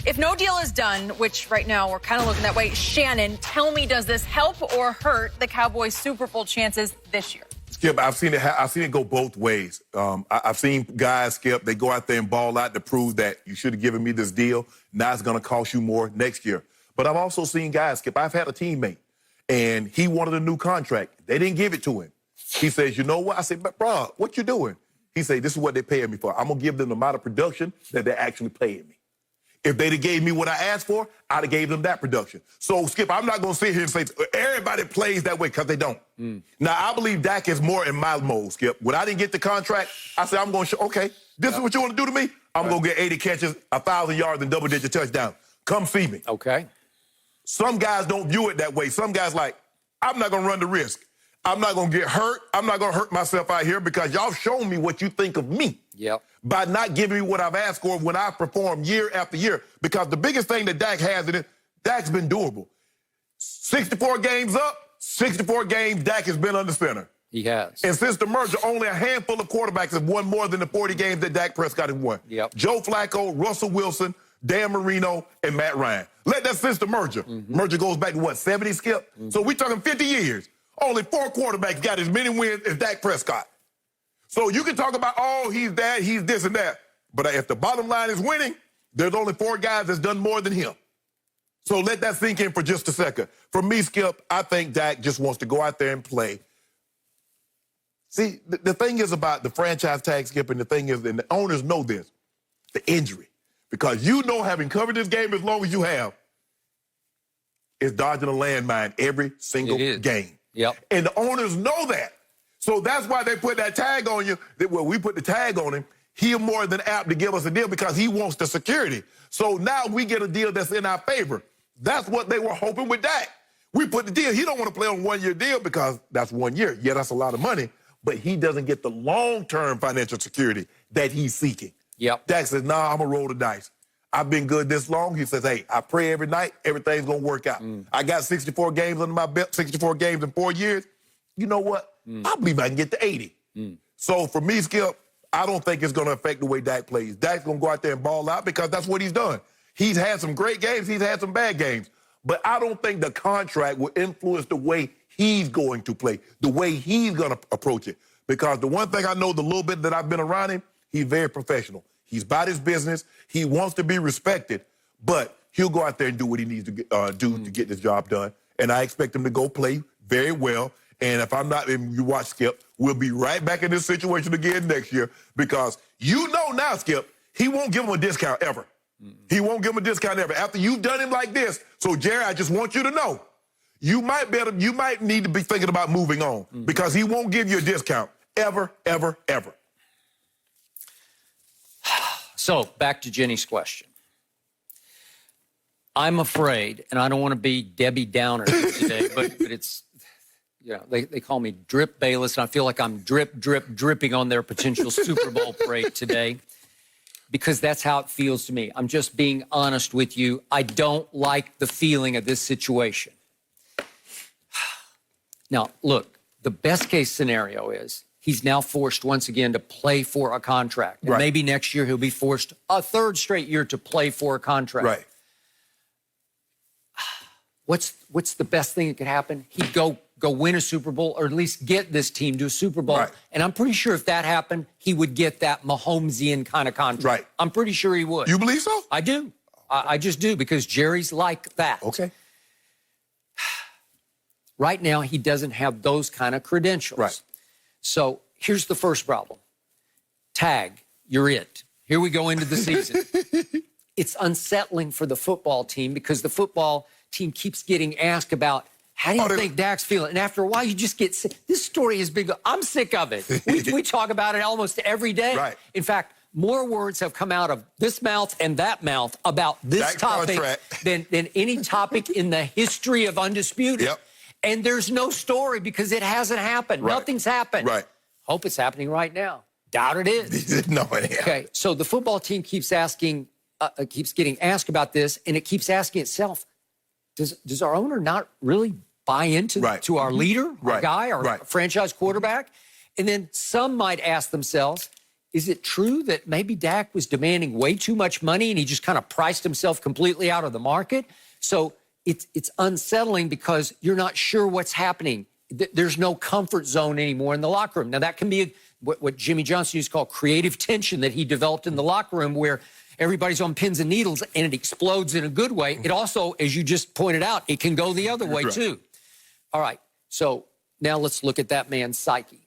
if no deal is done, which right now we're kind of looking that way, Shannon, tell me, does this help or hurt the Cowboys' Super Bowl chances this year? Skip, I've seen it go both ways. I've seen guys, Skip, they go out there and ball out to prove that you should have given me this deal. Now it's going to cost you more next year. But I've also seen guys, Skip, I've had a teammate, and he wanted a new contract. They didn't give it to him. He says, you know what? I said, but bro, what you doing? He said, this is what they're paying me for. I'm going to give them the amount of production that they're actually paying me. If they'd have gave me what I asked for, I'd have gave them that production. So, Skip, I'm not going to sit here and say everybody plays that way because they don't. Now, I believe Dak is more in my mode, Skip. When I didn't get the contract, I said, I'm going to show, okay, this is what you want to do to me? I'm going to get 80 catches, 1,000 yards, and double-digit touchdowns. Come see me. Okay. Some guys don't view it that way. Some guys like, I'm not going to run the risk. I'm not going to get hurt. I'm not going to hurt myself out here because y'all shown me what you think of me. Yep. By not giving me what I've asked for when I perform year after year. Because the biggest thing that Dak has in it, Dak's been doable. 64 games up, 64 games, Dak has been under center. He has. And since the merger, only a handful of quarterbacks have won more than the 40 games that Dak Prescott has won. Yep. Joe Flacco, Russell Wilson, Dan Marino, and Matt Ryan. Let that since the merger. Merger goes back to what, 70, Skip? So we're talking 50 years. Only 4 quarterbacks got as many wins as Dak Prescott. So you can talk about, oh, he's that, he's this and that. But if the bottom line is winning, there's only 4 guys that's done more than him. So let that sink in for just a second. For me, Skip, I think Dak just wants to go out there and play. See, the thing is about the franchise tag, Skip, and the thing is, and the owners know this, the injury. Because you know, having covered this game as long as you have, is dodging a landmine every single game. Yep. And the owners know that. So that's why they put that tag on you. Well, we put the tag on him. He's more than apt to give us a deal because he wants the security. So now we get a deal that's in our favor. That's what they were hoping with Dak. We put the deal. He don't want to play on a 1-year deal because that's 1 year. Yeah, that's a lot of money. But he doesn't get the long-term financial security that he's seeking. Yep. Dak says, nah, I'm going to roll the dice. I've been good this long. He says, hey, I pray every night. Everything's going to work out. I got 64 games under my belt, 64 games in 4 years. You know what? I believe I can get to 80. So for me, Skip, I don't think it's going to affect the way Dak plays. Dak's going to go out there and ball out because that's what he's done. He's had some great games. He's had some bad games. But I don't think the contract will influence the way he's going to play, the way he's going to approach it. Because the one thing I know, the little bit that I've been around him, he's very professional. He's about his business. He wants to be respected, but he'll go out there and do what he needs to do to get this job done. And I expect him to go play very well. And if I'm not, and you watch Skip, we'll be right back in this situation again next year because you know now, Skip, he won't give him a discount ever. He won't give him a discount ever. After you've done him like this, so Jerry, I just want you to know, you might need to be thinking about moving on because he won't give you a discount ever, ever, ever. So back to Jenny's question. I'm afraid, and I don't want to be Debbie Downer today, but it's, you know, they call me Drip Bayless, and I feel like I'm dripping on their potential Super Bowl parade today because that's how it feels to me. I'm just being honest with you. I don't like the feeling of this situation. Now, look, the best case scenario is he's now forced once again to play for a contract. And maybe next year he'll be forced a 3rd straight year to play for a contract. Right. What's the best thing that could happen? He'd go go win a Super Bowl or at least get this team to a Super Bowl. Right. And I'm pretty sure if that happened, he would get that Mahomesian kind of contract. Right. I'm pretty sure he would. You believe so? I do. I just do, because Jerry's like that. Okay. Right now, he doesn't have those kind of credentials. Right. So here's the first problem. Tag, you're it. Here we go into the season. It's unsettling for the football team because the football team keeps getting asked about, how do you think Dak's feeling? And after a while, you just get sick. This story has been, I'm sick of it. We talk about it almost every day. Right. In fact, more words have come out of this mouth and that mouth about this Dak topic contract. than any topic in the history of Undisputed. Yep. And there's no story because it hasn't happened. Right. Nothing's happened. Right. Hope it's happening right now. Doubt it is. No, it ain't. Okay, so the football team keeps asking, keeps getting asked about this, and it keeps asking itself, does our owner not really buy into to our leader, our guy, our franchise quarterback? And then some might ask themselves, is it true that maybe Dak was demanding way too much money and he just kind of priced himself completely out of the market? So it's unsettling because you're not sure what's happening. There's no comfort zone anymore in the locker room. Now, that can be what Jimmy Johnson used to call creative tension that he developed in the locker room, where everybody's on pins and needles and it explodes in a good way. It also, as you just pointed out, it can go the other way too. All right, so now let's look at that man's psyche.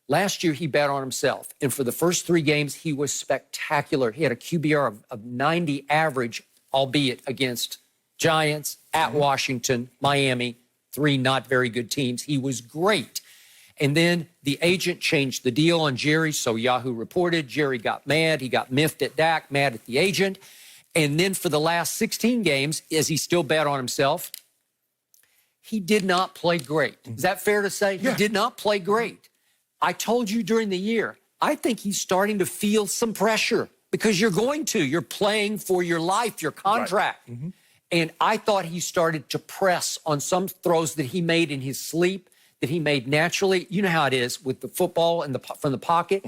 Last year, he bet on himself, and for the first 3 games, he was spectacular. He had a QBR of 90 average, albeit against Giants, at Washington, Miami, 3 not very good teams. He was great. And then the agent changed the deal on Jerry, so Yahoo reported. Jerry got mad. He got miffed at Dak, mad at the agent. And then for the last 16 games, as he still bet on himself, he did not play great. Is that fair to say? Yeah. He did not play great. I told you during the year, I think he's starting to feel some pressure because you're going to. You're playing for your life, your contract. Right. And I thought he started to press on some throws that he made in his sleep, that he made naturally. You know how it is with the football and from the pocket.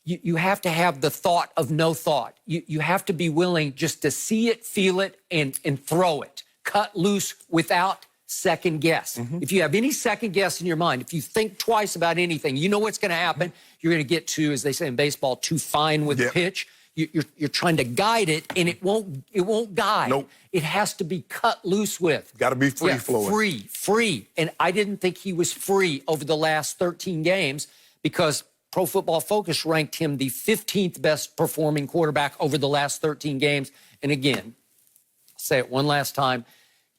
You have to have the thought of no thought. You have to be willing just to see it, feel it, and throw it. Cut loose without second guess. If you have any second guess in your mind, if you think twice about anything, you know what's going to happen. You're going to get to, as they say in baseball, too fine with the pitch. You're trying to guide it, and it won't guide. Nope. It has to be cut loose with. Got to be free flowing. Free. And I didn't think he was free over the last 13 games because Pro Football Focus ranked him the 15th best performing quarterback over the last 13 games. And again, I'll say it one last time,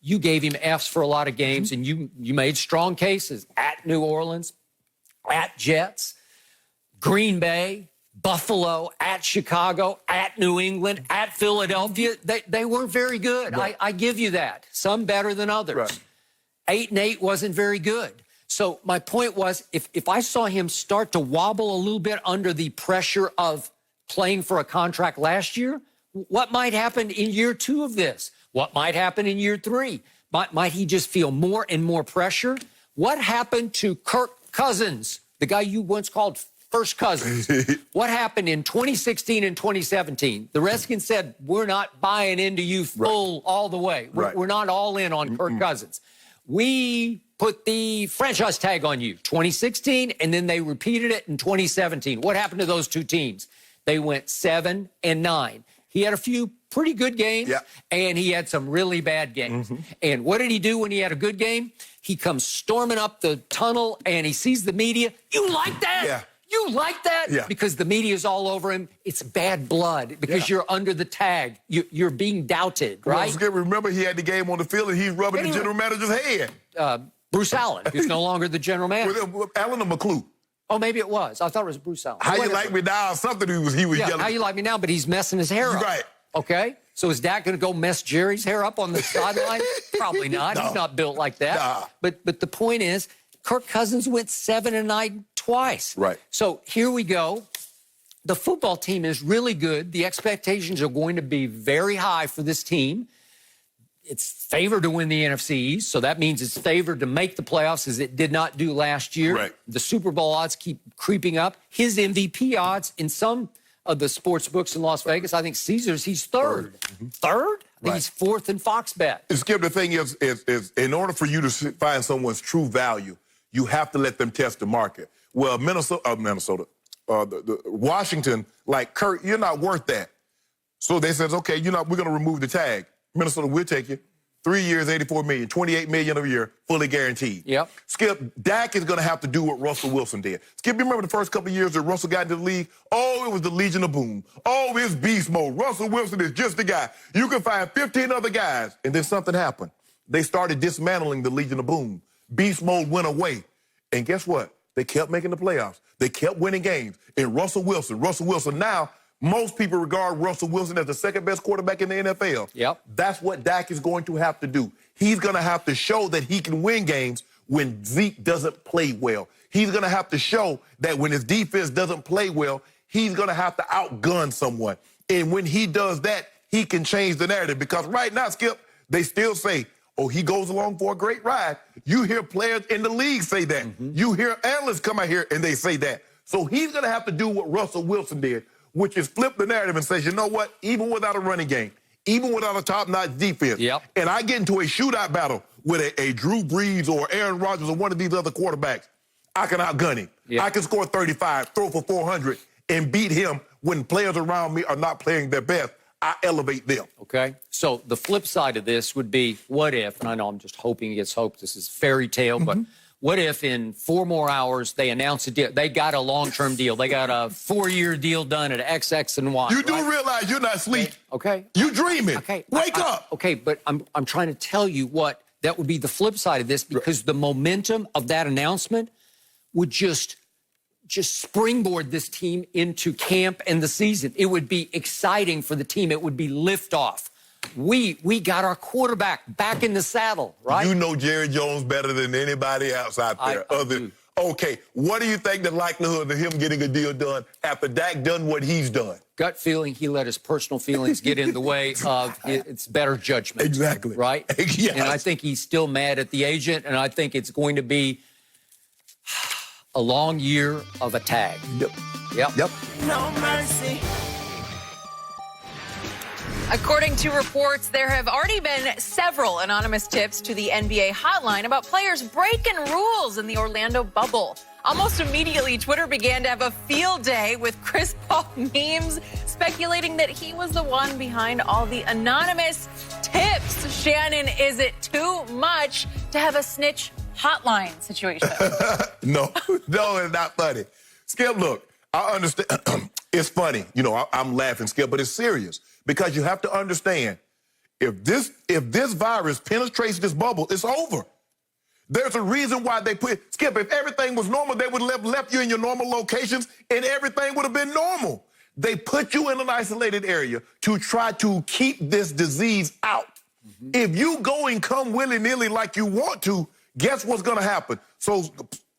you gave him Fs for a lot of games, and you made strong cases at New Orleans, at Jets, Green Bay, Buffalo, at Chicago, at New England, at Philadelphia. They weren't very good. Right. I give you that. Some better than others. Right. 8-8 wasn't very good. So my point was, if I saw him start to wobble a little bit under the pressure of playing for a contract last year, what might happen in year 2 of this? What might happen in year 3? Might he just feel more and more pressure? What happened to Kirk Cousins, the guy you once called First Cousins? What happened in 2016 and 2017? The Redskins said, we're not buying into you full all the way. We're not all in on Kirk Cousins. We put the franchise tag on you, 2016, and then they repeated it in 2017. What happened to those 2 teams? They went 7-9. He had a few pretty good games, and he had some really bad games. And what did he do when he had a good game? He comes storming up the tunnel, and he sees the media. You like that? Yeah. You like that? Yeah. Because the media's all over him. It's bad blood because you're under the tag. You're being doubted, right? Remember, he had the game on the field, and he's rubbing the general manager's head. Bruce Allen, who's no longer the general manager. With Allen or McClue? Oh, maybe it was. I thought it was Bruce Allen. How you like me now? Something he was yelling. How you like me now? But he's messing his hair up. Right. Okay. So is Dak going to go mess Jerry's hair up on the sideline? Probably not. No. He's not built like that. Nah. But the point is, Kirk Cousins went 7-9 twice. Right. So here we go. The football team is really good. The expectations are going to be very high for this team. It's favored to win the NFC East, so that means it's favored to make the playoffs as it did not do last year. Right. The Super Bowl odds keep creeping up. His MVP odds in some of the sports books in Las Vegas, I think Caesars, he's third. Third? I think he's 4th in Fox Bet. Skip, the thing is in order for you to find someone's true value, You have to let them test the market. Well, Washington, like, Kurt, you're not worth that. So they says, okay, we're going to remove the tag. Minnesota, we'll take you. 3 years, $84 million, $28 million a year, fully guaranteed. Yep. Skip, Dak is going to have to do what Russell Wilson did. Skip, you remember the first couple of years that Russell got into the league? Oh, it was the Legion of Boom. Oh, it's beast mode. Russell Wilson is just the guy. You can find 15 other guys. And then something happened. They started dismantling the Legion of Boom. Beast mode went away. And guess what? They kept making the playoffs. They kept winning games. And Russell Wilson now, most people regard Russell Wilson as the second best quarterback in the NFL. Yep. That's what Dak is going to have to do. He's going to have to show that he can win games when Zeke doesn't play well. He's going to have to show that when his defense doesn't play well, he's going to have to outgun someone. And when he does that, he can change the narrative. Because right now, Skip, they still say, oh, he goes along for a great ride. You hear players in the league say that. You hear analysts come out here and they say that. So he's going to have to do what Russell Wilson did, which is flip the narrative and say, you know what? Even without a running game, even without a top-notch defense, and I get into a shootout battle with a Drew Brees or Aaron Rodgers or one of these other quarterbacks, I can outgun him. I can score 35, throw for 400, and beat him when players around me are not playing their best. I elevate them. Okay. So the flip side of this would be, what if, and I know I'm just hoping against hope, this is fairy tale, but what if in 4 more hours they announce a deal? They got a long-term deal. They got a 4-year deal done at XX and Y. You do realize you're not asleep. Okay. You dreaming. Okay. Wake up. Okay, but I'm trying to tell you what that would be the flip side of this, because the momentum of that announcement would just springboard this team into camp and the season. It would be exciting for the team. It would be liftoff. We got our quarterback back in the saddle, right? You know Jerry Jones better than anybody else out there. Okay, what do you think the likelihood of him getting a deal done after Dak done what he's done? Gut feeling, he let his personal feelings get in the way of its better judgment. Exactly. Right? Yes. And I think he's still mad at the agent, and I think it's going to be a long year of a tag. Yep. No mercy. According to reports, there have already been several anonymous tips to the NBA hotline about players breaking rules in the Orlando bubble. Almost immediately, Twitter began to have a field day with Chris Paul memes speculating that he was the one behind all the anonymous tips. Shannon, is it too much to have a snitch hotline situation? No, it's not funny. Skip, look, I understand. It's funny. I'm laughing, Skip, but it's serious. Because you have to understand, if this virus penetrates this bubble, it's over. There's a reason why they Skip, if everything was normal, they would have left you in your normal locations and everything would have been normal. They put you in an isolated area to try to keep this disease out. If you go and come willy-nilly like you want to, guess what's going to happen? So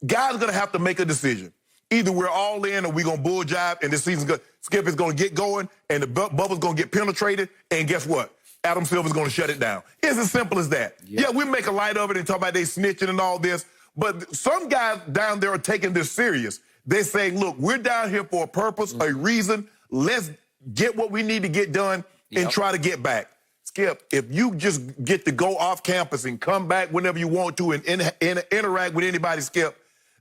guys are going to have to make a decision. Either we're all in or we're going to bull jive and this season's going to, Skip is going to get going and the bubble's going to get penetrated. And guess what? Adam Silver's going to shut it down. It's as simple as that. Yeah, we make a light of it and talk about they snitching and all this. But some guys down there are taking this serious. They're saying, look, we're down here for a purpose, a reason. Let's get what we need to get done and try to get back. Skip, if you just get to go off campus and come back whenever you want to and interact with anybody, Skip,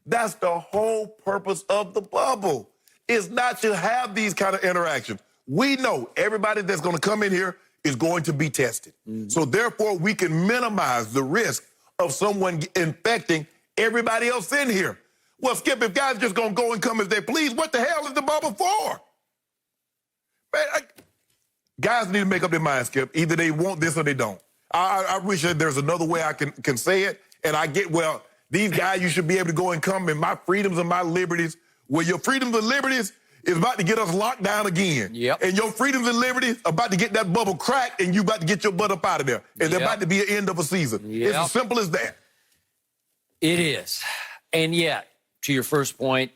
that's the whole purpose of the bubble. It's not to have these kind of interactions. We know everybody that's going to come in here is going to be tested. So therefore, we can minimize the risk of someone infecting everybody else in here. Well, Skip, if guys just going to go and come as they please, what the hell is the bubble for? Man, guys need to make up their mind, Skip. Either they want this or they don't. I wish that there's another way I can say it. And I get, well, these guys, you should be able to go and come in my freedoms and my liberties. Well, your freedoms and liberties is about to get us locked down again. And your freedoms and liberties about to get that bubble cracked and you about to get your butt up out of there. And they're about to be an end of a season. It's as simple as that. It is. And yet, to your first point,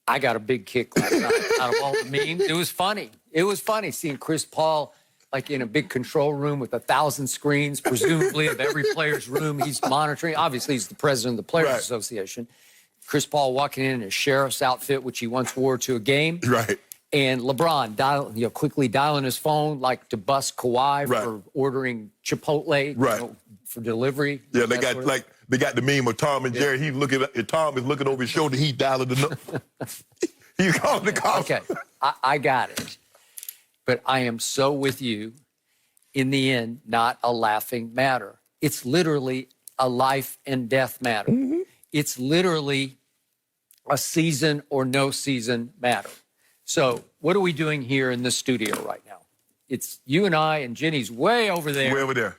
I got a big kick last night out of all the memes. It was funny. It was funny seeing Chris Paul like in a big control room with 1,000 screens, presumably of every player's room he's monitoring. Obviously, he's the president of the Players Association. Chris Paul walking in a sheriff's outfit, which he once wore to a game. And LeBron quickly dialing his phone like to bust Kawhi for ordering Chipotle for delivery. Yeah, they got the meme of Tom and Jerry. He's looking at Tom is looking over his shoulder. He's dialing the number. He's calling the cops. Okay, I got it. But I am so with you. In the end, not a laughing matter. It's literally a life and death matter. Mm-hmm. It's literally a season or no season matter. So what are we doing here in the studio right now? It's you and I, and Jenny's way over there. Way over there.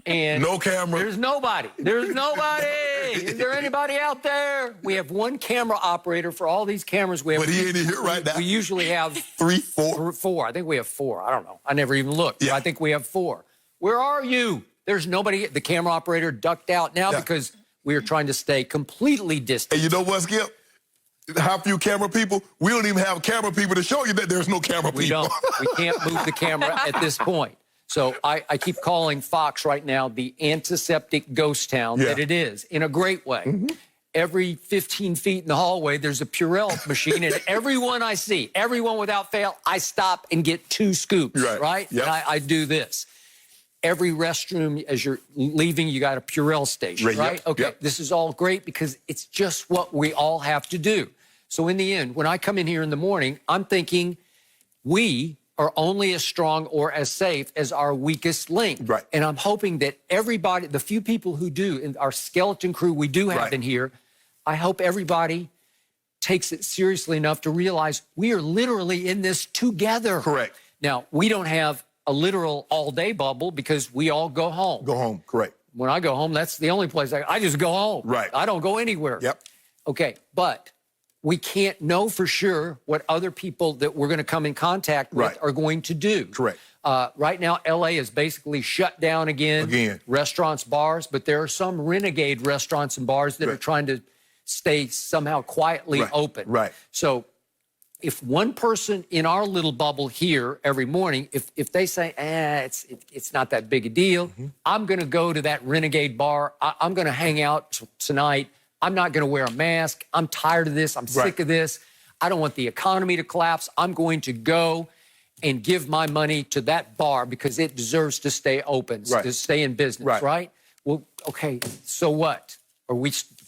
And no camera. There's nobody. There's nobody. Is there anybody out there? We have one camera operator for all these cameras. But he ain't here right now. We usually have 3, 4. 4. I think we have 4. I don't know. I never even looked. Yeah. I think we have 4. Where are you? There's nobody. The camera operator ducked out now because we are trying to stay completely distant. And you know what, Skip? How few camera people? We don't even have camera people to show you that there's no camera people. We don't. We can't move the camera at this point. So I keep calling Fox right now the antiseptic ghost town that it is, in a great way. Mm-hmm. Every 15 feet in the hallway, there's a Purell machine, and everyone I see, everyone without fail, I stop and get 2 scoops, right? Yep. And I do this. Every restroom, as you're leaving, you got a Purell station, right? Yep. Okay, Yep. This is all great because it's just what we all have to do. So in the end, when I come in here in the morning, I'm thinking we are only as strong or as safe as our weakest link. Right. And I'm hoping that everybody, the few people who do, in our skeleton crew we do have in here, I hope everybody takes it seriously enough to realize we are literally in this together. Correct. Now, we don't have a literal all-day bubble because we all go home. Go home, correct. When I go home, that's the only place I just go home. Right. I don't go anywhere. Yep. Okay, but we can't know for sure what other people that we're going to come in contact with are going to do. Correct. Right now, L.A. is basically shut down again. Restaurants, bars, but there are some renegade restaurants and bars that are trying to stay somehow quietly open. Right. So if one person in our little bubble here every morning, if they say, it's not that big a deal, I'm going to go to that renegade bar. I'm going to hang out tonight. I'm not going to wear a mask. I'm tired of this. I'm sick of this. I don't want the economy to collapse. I'm going to go and give my money to that bar because it deserves to stay open, to stay in business, right? Well, okay, so what?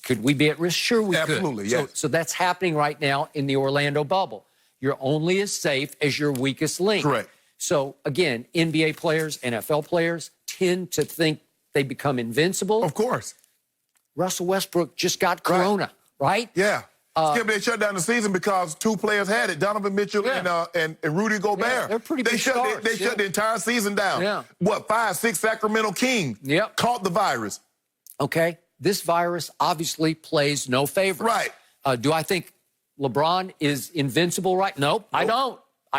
Could we be at risk? Sure we could. Absolutely, yes. So that's happening right now in the Orlando bubble. You're only as safe as your weakest link. Correct. So, again, NBA players, NFL players tend to think they become invincible. Of course. Russell Westbrook just got corona, right? Yeah. Skip, they shut down the season because 2 players had it, Donovan Mitchell and Rudy Gobert. Yeah, they're pretty big stars. They shut the entire season down. Yeah. What, 5, 6 Sacramento Kings caught the virus. Okay. This virus obviously plays no favorites. Right. Do I think LeBron is invincible right? Nope. I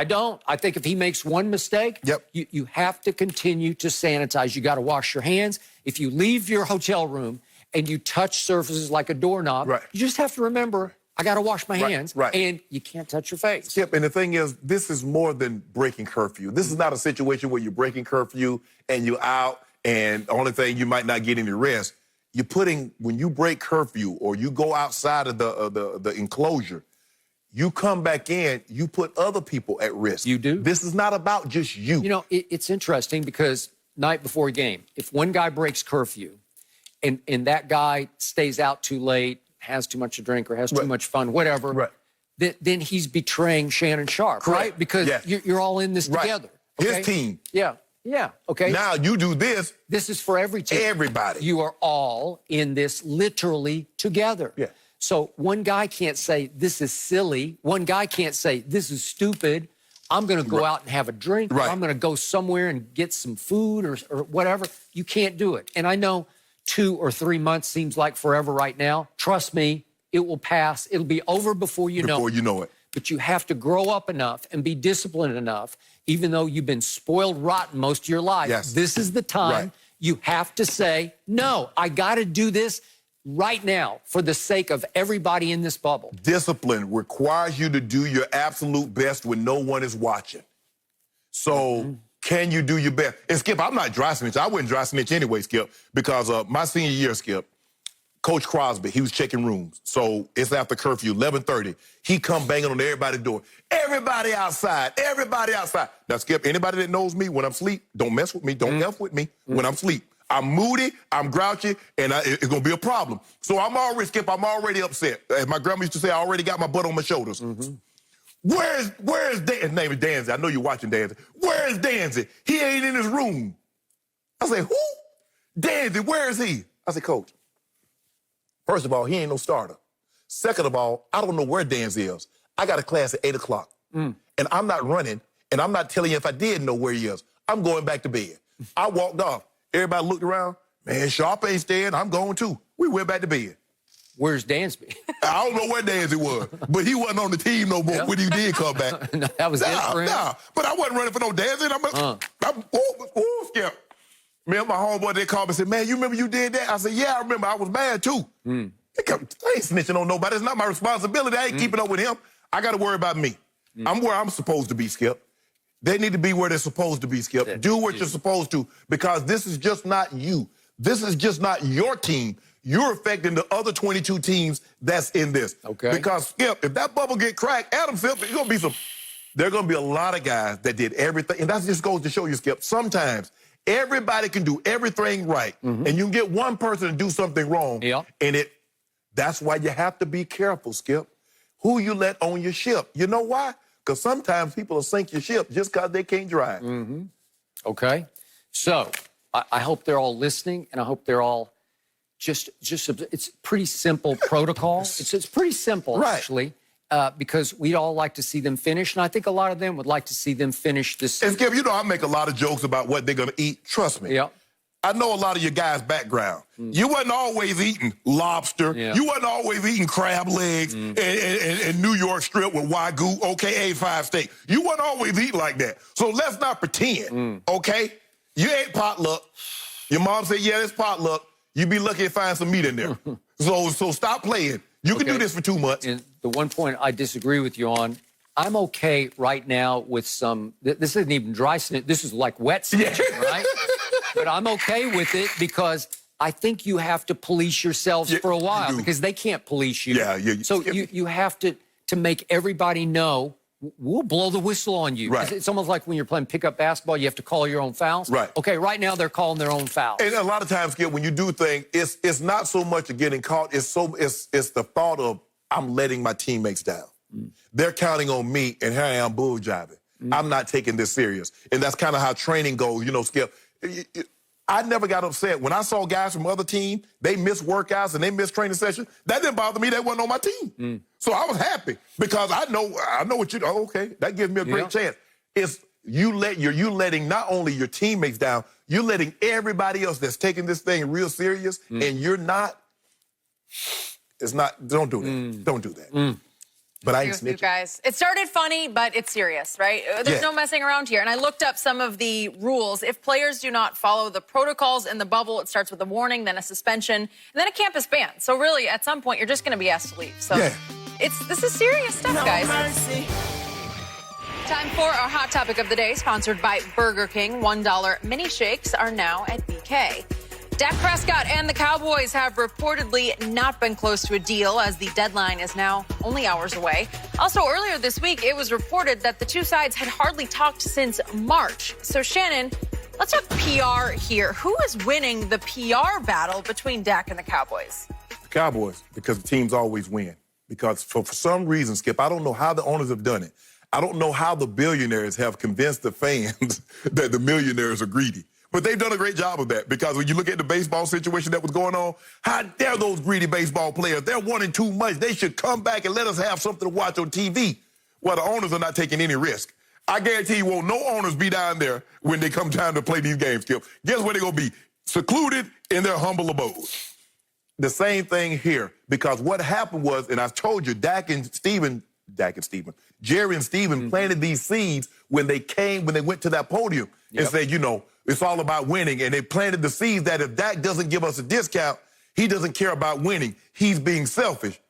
don't. I think if he makes one mistake, you have to continue to sanitize. You got to wash your hands. If you leave your hotel room and you touch surfaces like a doorknob, you just have to remember, I got to wash my hands, and you can't touch your face. Skip, and the thing is, this is more than breaking curfew. This is not a situation where you're breaking curfew and you're out and the only thing you might not get any rest. You're putting, when you break curfew or you go outside of the enclosure, you come back in, you put other people at risk. You do. This is not about just you. You know, it's interesting because night before a game, if one guy breaks curfew and that guy stays out too late, has too much to drink or has too much fun, whatever, then he's betraying Shannon Sharp, right? Because you're all in this together. Okay? His team. Yeah, okay. Now you do this. This is for every team. Everybody. You are all in this literally together. Yeah. So one guy can't say, this is silly. One guy can't say, this is stupid. I'm going to go out and have a drink. Or I'm going to go somewhere and get some food or whatever. You can't do it. And I know 2 or 3 months seems like forever right now. Trust me, it will pass. It'll be over before you know it. Before you know it. But you have to grow up enough and be disciplined enough, even though you've been spoiled rotten most of your life. Yes. This is the time you have to say, no, I got to do this right now for the sake of everybody in this bubble. Discipline requires you to do your absolute best when no one is watching. So can you do your best? And Skip, I'm not dry snitch. I wouldn't dry snitch anyway, Skip, because my senior year, Skip, Coach Crosby, he was checking rooms. So it's after curfew, 11:30. He come banging on everybody's door. Everybody outside, everybody outside. Now, Skip, anybody that knows me when I'm asleep, don't mess with me, don't F with me when I'm asleep. I'm moody, I'm grouchy, and it's going to be a problem. So I'm already upset. As my grandma used to say, I already got my butt on my shoulders. Mm-hmm. Where's Dan? His name is Danzy. I know you're watching Danzy. Where is Danzy? He ain't in his room. I say, who? Danzy, where is he? I said, Coach, first of all, he ain't no starter. Second of all, I don't know where Danzy is. I got a class at 8 o'clock, and I'm not running, and I'm not telling you if I did know where he is. I'm going back to bed. I walked off. Everybody looked around. Man, Sharp ain't staying. I'm going too. We went back to bed. Where's Dansby? I don't know where Danzy was, but he wasn't on the team no more when he did come back. No, that was it for him? Nah, but I wasn't running for no Danzy. I'm scared. Me and my homeboy, they called me and said, man, you remember you did that? I said, yeah, I remember. I was mad too. I ain't snitching on nobody. It's not my responsibility. I ain't keeping up with him. I got to worry about me. I'm where I'm supposed to be, Skip. They need to be where they're supposed to be, Skip. Do what you're supposed to, because this is just not you. This is just not your team. You're affecting the other 22 teams that's in this. Okay. Because, Skip, if that bubble get cracked, Adam Silver, there are going to be a lot of guys that did everything. And that just goes to show you, Skip, sometimes everybody can do everything right, and you can get one person to do something wrong, and that's why you have to be careful, Skip, who you let on your ship. You know why? Because sometimes people will sink your ship just because they can't drive. Okay. So I hope they're all listening, and I hope they're all just it's pretty simple protocol. It's pretty simple, actually. Because we'd all like to see them finish, and I think a lot of them would like to see them finish this. And Skip, you know I make a lot of jokes about what they're going to eat. Trust me. Yeah. I know a lot of your guys' background. You wasn't always eating lobster. You wasn't always eating crab legs and New York strip with Wagyu, okay, A5 steak. You wasn't always eating like that. So let's not pretend, okay? You ate potluck. Your mom said, yeah, it's potluck. You'd be lucky to find some meat in there. So stop playing. You can do this for 2 months. And the one point I disagree with you on, I'm okay right now with some, this isn't even dry snitch, this is like wet snitching, right? But I'm okay with it because I think you have to police yourselves for a while because they can't police you. So you have to make everybody know, we'll blow the whistle on you. Right. It's almost like when you're playing pickup basketball, you have to call your own fouls. Right. Okay, right now they're calling their own fouls. And a lot of times, Skip, when you do things, it's not so much of getting caught, it's the thought of, I'm letting my teammates down. They're counting on me, and here I am bull jiving. I'm not taking this serious. And that's kind of how training goes, you know, Skip. I never got upset. When I saw guys from other teams, they missed workouts and they missed training sessions, that didn't bother me. They wasn't on my team. So I was happy because I know what you do. Oh, okay, that gives me a great chance. It's you letting not only your teammates down, you're letting everybody else that's taking this thing real serious, and you're not. It's not. Don't do that. Don't do that. But I ain't snitching. You guys, it started funny, but it's serious, right? There's no messing around here. And I looked up some of the rules. If players do not follow the protocols in the bubble, it starts with a warning, then a suspension, and then a campus ban. So really, at some point, you're just going to be asked to leave. So this is serious stuff, guys. Time for our hot topic of the day, sponsored by Burger King. $1 mini shakes are now at BK. Dak Prescott and the Cowboys have reportedly not been close to a deal, as the deadline is now only hours away. Also, earlier this week, it was reported that the two sides had hardly talked since March. So, Shannon, let's talk PR here. Who is winning the PR battle between Dak and the Cowboys? The Cowboys, because the teams always win. Because for some reason, Skip, I don't know how the owners have done it. I don't know how the billionaires have convinced the fans that the millionaires are greedy. But they've done a great job of that, because when you look at the baseball situation that was going on, how dare those greedy baseball players? They're wanting too much. They should come back and let us have something to watch on TV. Well, the owners are not taking any risk. I guarantee you won't no owners be down there when they come time to play these games, Skip. Guess where they're going to be? Secluded in their humble abode. The same thing here, because what happened was, and I told you, Jerry and Steven planted these seeds when they went to that podium and said, you know, it's all about winning. And they planted the seeds that if Dak doesn't give us a discount, he doesn't care about winning. He's being selfish.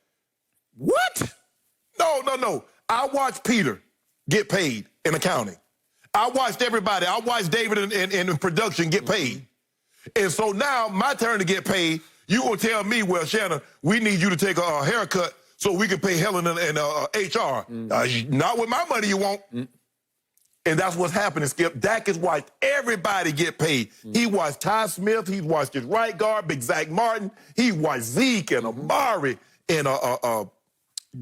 What? No. I watched Peter get paid in accounting. I watched everybody. I watched David in production get paid. And so now my turn to get paid. You gonna tell me, well, Shannon, we need you to take a haircut so we can pay Helen and HR. Not with my money you won't. And that's what's happening, Skip. Dak has watched everybody get paid. He watched Ty Smith. He watched his right guard, Big Zach Martin. He watched Zeke and Amari and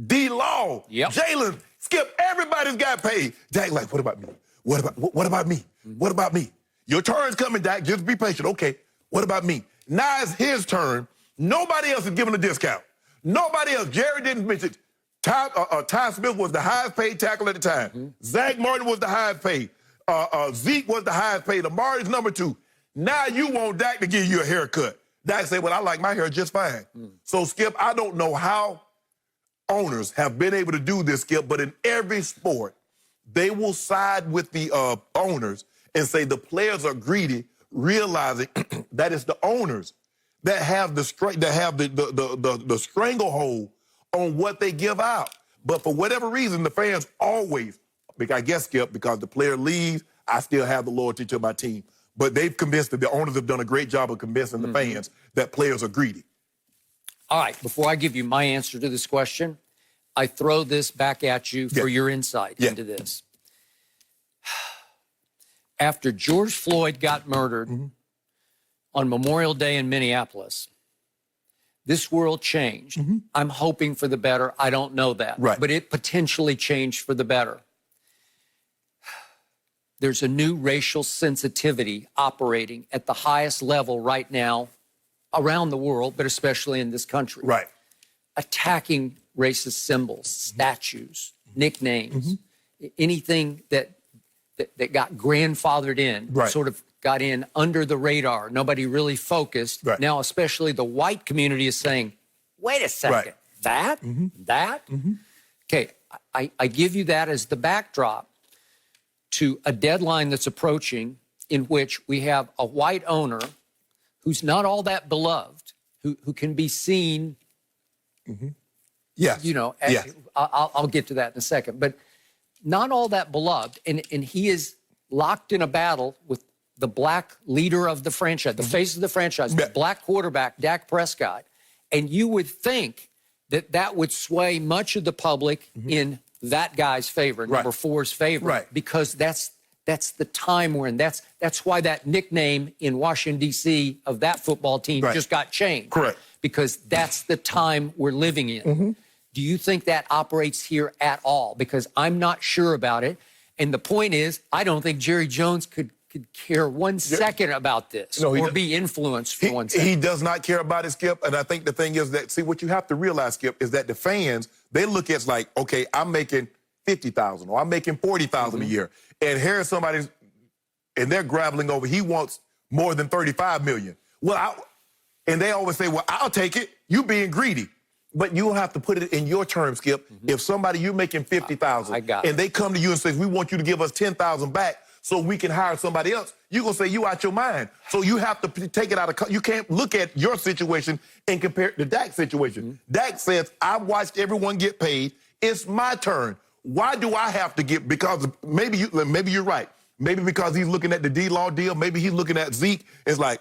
D-Law, Jalen. Skip, everybody's got paid. Dak like, what about me? What about me? What about me? Your turn's coming, Dak. Just be patient. Okay, what about me? Now it's his turn. Nobody else is giving a discount. Nobody else. Jerry didn't mention it. Ty Smith was the highest paid tackle at the time. Zach Martin was the highest paid. Zeke was the highest paid. Amari's number 2. Now you want Dak to give you a haircut. Dak said, well, I like my hair just fine. So, Skip, I don't know how owners have been able to do this, Skip, but in every sport, they will side with the owners and say the players are greedy, realizing that it's the owners that have the stranglehold on what they give out. But for whatever reason, the fans always, I guess, Skip, because the player leaves, I still have the loyalty to my team. But they've convinced that the owners have done a great job of convincing the fans that players are greedy. All right, before I give you my answer to this question, I throw this back at you for your insight into this. After George Floyd got murdered on Memorial Day in Minneapolis, this world changed. I'm hoping for the better. I don't know that. Right. But it potentially changed for the better. There's a new racial sensitivity operating at the highest level right now around the world, but especially in this country. Right. Attacking racist symbols, statues, nicknames, anything that got grandfathered in, sort of got in under the radar. Nobody really focused. Right. Now, especially the white community is saying, wait a second, that? Okay, I give you that as the backdrop to a deadline that's approaching in which we have a white owner who's not all that beloved, who can be seen, you know, I'll get to that in a second, but not all that beloved, and he is locked in a battle with the black leader of the franchise, the face of the franchise, the black quarterback, Dak Prescott, and you would think that that would sway much of the public in that guy's favor, number 4's favor, because that's the time we're in. That's why that nickname in Washington, D.C. of that football team just got changed. Correct. Because that's the time we're living in. Do you think that operates here at all? Because I'm not sure about it. And the point is, I don't think Jerry Jones could care 1 second about this or be influenced for 1 second. He does not care about it, Skip. And I think the thing is that, see, what you have to realize, Skip, is that the fans, they look at it like, okay, I'm making $50,000 or I'm making $40,000 a year. And here's somebody, and they're grappling over, he wants more than $35 million. Well, and they always say, well, I'll take it. You being greedy. But you have to put it in your terms, Skip. If somebody, you're making $50,000 and they come to you and say, we want you to give us $10,000 back so we can hire somebody else, you're going to say you out your mind. So you have to take it out of, you can't look at your situation and compare it to Dak's situation. Dak says, I've watched everyone get paid. It's my turn. Why do I have to get, because maybe you're right. Maybe because he's looking at the D-Law deal. Maybe he's looking at Zeke. It's like,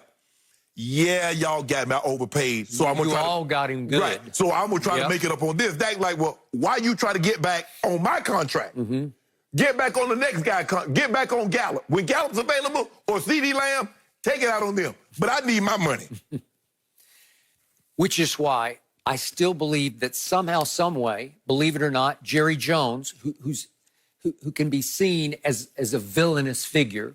yeah, y'all got me overpaid. So I'm gonna try to, got him good. Right. So I'm gonna try to make it up on this. Dak like, well, why you try to get back on my contract? Get back on the next guy. Get back on Gallup. When Gallup's available or CD Lamb, take it out on them. But I need my money. Which is why I still believe that somehow, some way, believe it or not, Jerry Jones, who can be seen as a villainous figure,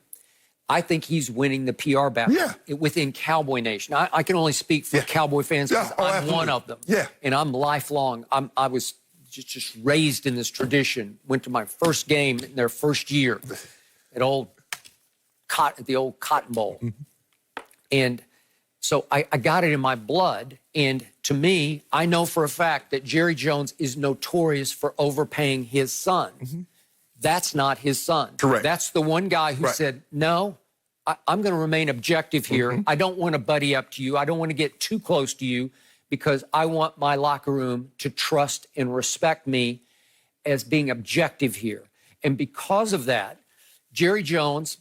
I think he's winning the PR battle within Cowboy Nation. I can only speak for Cowboy fans because I'm one of them. And I'm lifelong. I was just raised in this tradition. Went to my first game in their first year at the old Cotton Bowl. And so I got it in my blood. And to me, I know for a fact that Jerry Jones is notorious for overpaying his son. That's not his son. Correct. That's the one guy who said, no, I'm going to remain objective here. I don't want to buddy up to you. I don't want to get too close to you because I want my locker room to trust and respect me as being objective here. And because of that, Jerry Jones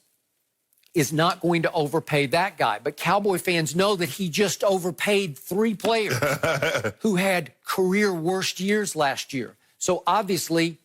is not going to overpay that guy. But Cowboy fans know that he just overpaid 3 players who had career worst years last year. So obviously,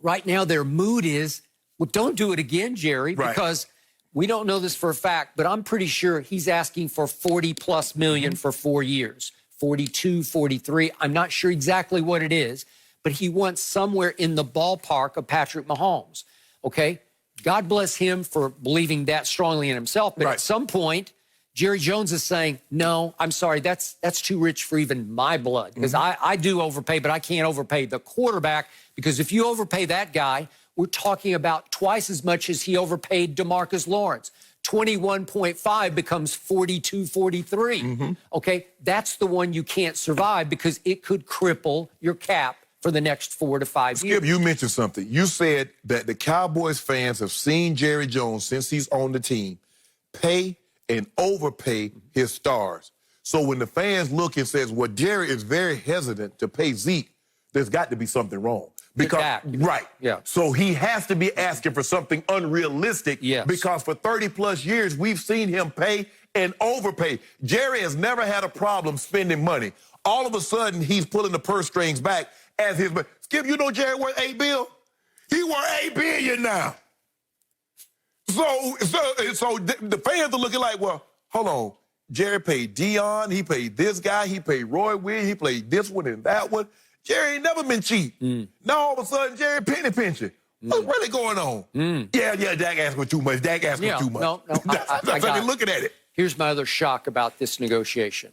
right now their mood is, Well, don't do it again, Jerry, Right. because we don't know this for a fact, but I'm pretty sure he's asking for $40+ million for 4 years, 42, 43. I'm not sure exactly what it is, but he wants somewhere in the ballpark of Patrick Mahomes. Okay? God bless him for believing that strongly in himself. But Right. at some point, Jerry Jones is saying, no, I'm sorry, that's too rich for even my blood. Because I do overpay, but I can't overpay the quarterback. Because if you overpay that guy, we're talking about twice as much as he overpaid DeMarcus Lawrence. 21.5 becomes 42, 43. Okay, that's the one you can't survive because it could cripple your cap for the next 4 to 5 years. Skip, you mentioned something. You said that the Cowboys fans have seen Jerry Jones since he's on the team pay and overpay his stars. So when the fans look and says, well, Jerry is very hesitant to pay Zeke, there's got to be something wrong. Because, right. Yeah. So he has to be asking for something unrealistic. Yes. Because for 30+ years, we've seen him pay and overpay. Jerry has never had a problem spending money. All of a sudden, he's pulling the purse strings back as his... Skip, you know Jerry worth $8 billion? He worth $8 billion now. So the fans are looking like, well, hold on. Jerry paid Dion, he paid this guy, he paid Roy Williams, he paid this one and that one. Jerry ain't never been cheap. Now all of a sudden, Jerry penny pinching. What's really going on? Yeah, Dak asking for too much. Dak asking for too much. No, That's I how got they're it. looking at it. Here's my other shock about this negotiation.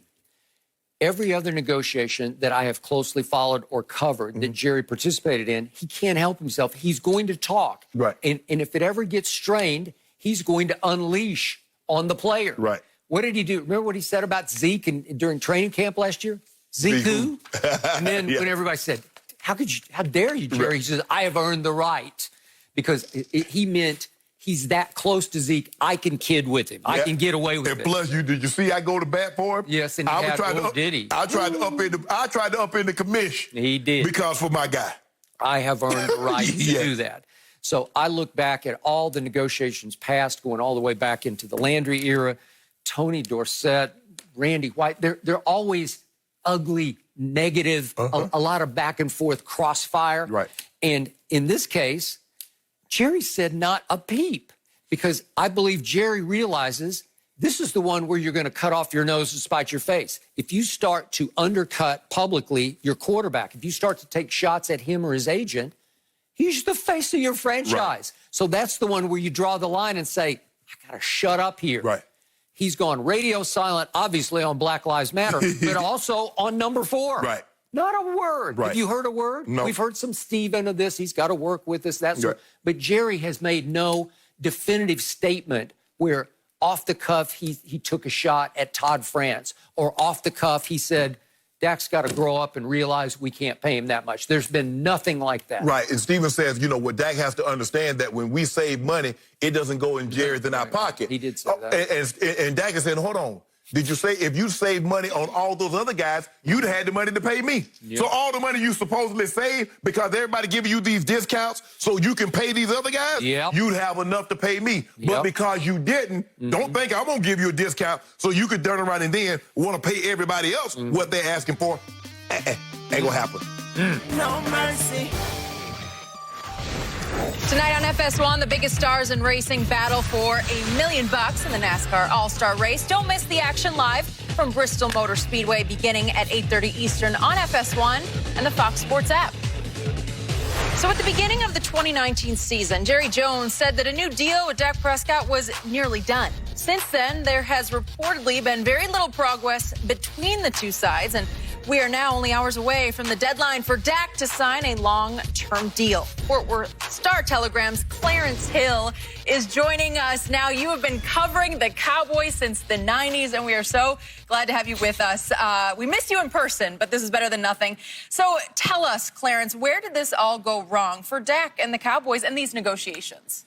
Every other negotiation that I have closely followed or covered that Jerry participated in, he can't help himself. He's going to talk. Right. And if it ever gets strained, he's going to unleash on the player. Right. What did he do? Remember what he said about Zeke during training camp last year? Zeke who? And then when everybody said, how dare you, Jerry? He says, I have earned the right. Because he meant he's that close to Zeke, I can kid with him. I can get away with it. And plus, did you see I go to bat for him? Yes, and did he? I tried to up in the commission. He did. Because for my guy. I have earned the right to do that. So I look back at all the negotiations past, going all the way back into the Landry era, Tony Dorsett, Randy White. They're always ugly, negative, a lot of back and forth crossfire. Right. And in this case, Jerry said not a peep, because I believe Jerry realizes this is the one where you're going to cut off your nose and spite your face. If you start to undercut publicly your quarterback, if you start to take shots at him or his agent, he's the face of your franchise. Right. So that's the one where you draw the line and say, I got to shut up here. Right. He's gone radio silent, obviously, on Black Lives Matter, but also on number 4. Right. Not a word. Right. Have you heard a word? No. We've heard some Steven of this. He's got to work with us. That's Right. But Jerry has made no definitive statement where off the cuff he took a shot at Todd France, or off the cuff he said, Dak's got to grow up and realize we can't pay him that much. There's been nothing like that. Right. And Steven says, what Dak has to understand that when we save money, it doesn't go in Jerry's in our pocket. He did say that. And Dak is saying, hold on. Did you say if you saved money on all those other guys, you'd have had the money to pay me? Yep. So all the money you supposedly saved because everybody giving you these discounts so you can pay these other guys, you'd have enough to pay me. But because you didn't, don't think I'm going to give you a discount so you could turn around and then want to pay everybody else what they're asking for. Ain't going to happen. No mercy. Tonight on FS1, the biggest stars in racing battle for $1 million in the NASCAR All-Star Race. Don't miss the action live from Bristol Motor Speedway beginning at 8:30 Eastern on FS1 and the Fox Sports app. So at the beginning of the 2019 season, Jerry Jones said that a new deal with Dak Prescott was nearly done. Since then, there has reportedly been very little progress between the two sides, and we are now only hours away from the deadline for Dak to sign a long-term deal. Fort Worth Star-Telegram's Clarence Hill is joining us now. You have been covering the Cowboys since the 90s, and we are so glad to have you with us. We missed you in person, but this is better than nothing. So tell us, Clarence, where did this all go wrong for Dak and the Cowboys and these negotiations?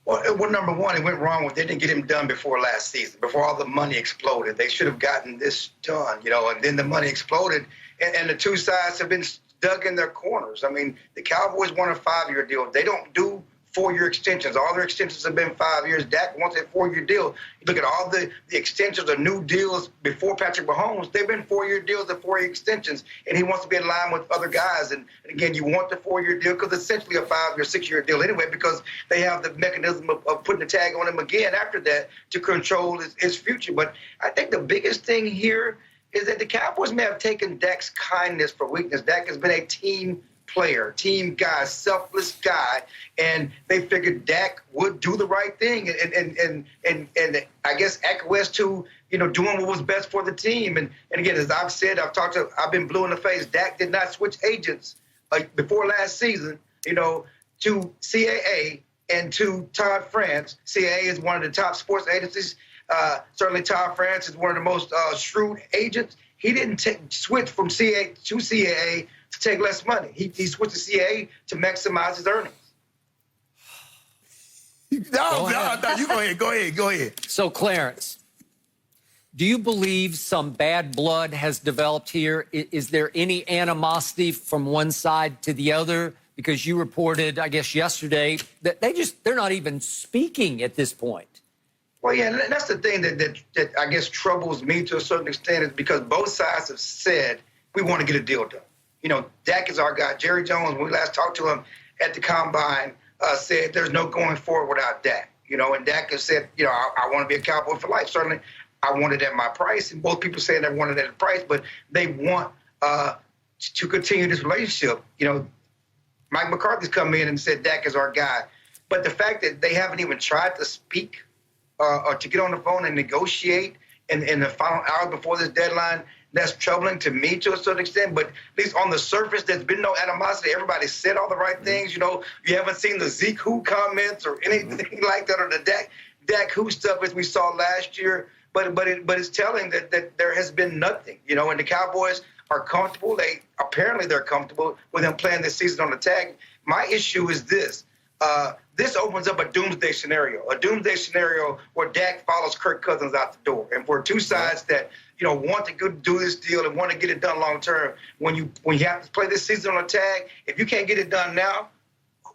Well, number one, it went wrong. They didn't get him done before last season, before all the money exploded. They should have gotten this done, and then the money exploded, and the two sides have been dug in their corners. I mean, the Cowboys want a 5-year deal. They don't do 4-year extensions. All their extensions have been 5 years. Dak wants a 4-year deal. You look at all the extensions or new deals before Patrick Mahomes, they've been 4-year deals and 4-year extensions, and he wants to be in line with other guys. And again, you want the 4-year deal because it's essentially a 5-year, 6-year deal anyway, because they have the mechanism of putting the tag on him again after that to control his future. But I think the biggest thing here is that the Cowboys may have taken Dak's kindness for weakness. Dak has been a team player, team guy, selfless guy, and they figured Dak would do the right thing and I guess acquiesce to doing what was best for the team. And again, as I've said, I've been blue in the face. Dak did not switch agents before last season, to CAA and to Todd France. CAA is one of the top sports agencies. Certainly Todd France is one of the most shrewd agents. He didn't switch from CAA to CAA to take less money. He switched to CAA to maximize his earnings. No, you go ahead. So, Clarence, do you believe some bad blood has developed here? Is there any animosity from one side to the other? Because you reported, I guess, yesterday that they're not even speaking at this point. Well, yeah, and that's the thing that I guess troubles me to a certain extent, is because both sides have said we want to get a deal done. Dak is our guy. Jerry Jones, when we last talked to him at the Combine, said there's no going forward without Dak. And Dak has said, I want to be a Cowboy for life. Certainly, I want it at my price, and both people saying they want it at a price, but they want to continue this relationship. Mike McCarthy's come in and said Dak is our guy, but the fact that they haven't even tried to speak or to get on the phone and negotiate in the final hour before this deadline, that's troubling to me to a certain extent. But at least on the surface, there's been no animosity. Everybody said all the right things. You haven't seen the Zeke Who comments or anything like that, or the Dak Who stuff as we saw last year. But it's telling that there has been nothing. And the Cowboys are comfortable. They're comfortable with him playing this season on the tag. My issue is this. This opens up a doomsday scenario where Dak follows Kirk Cousins out the door. And for two sides that, want to go do this deal and want to get it done long term, when you have to play this season on a tag, if you can't get it done now,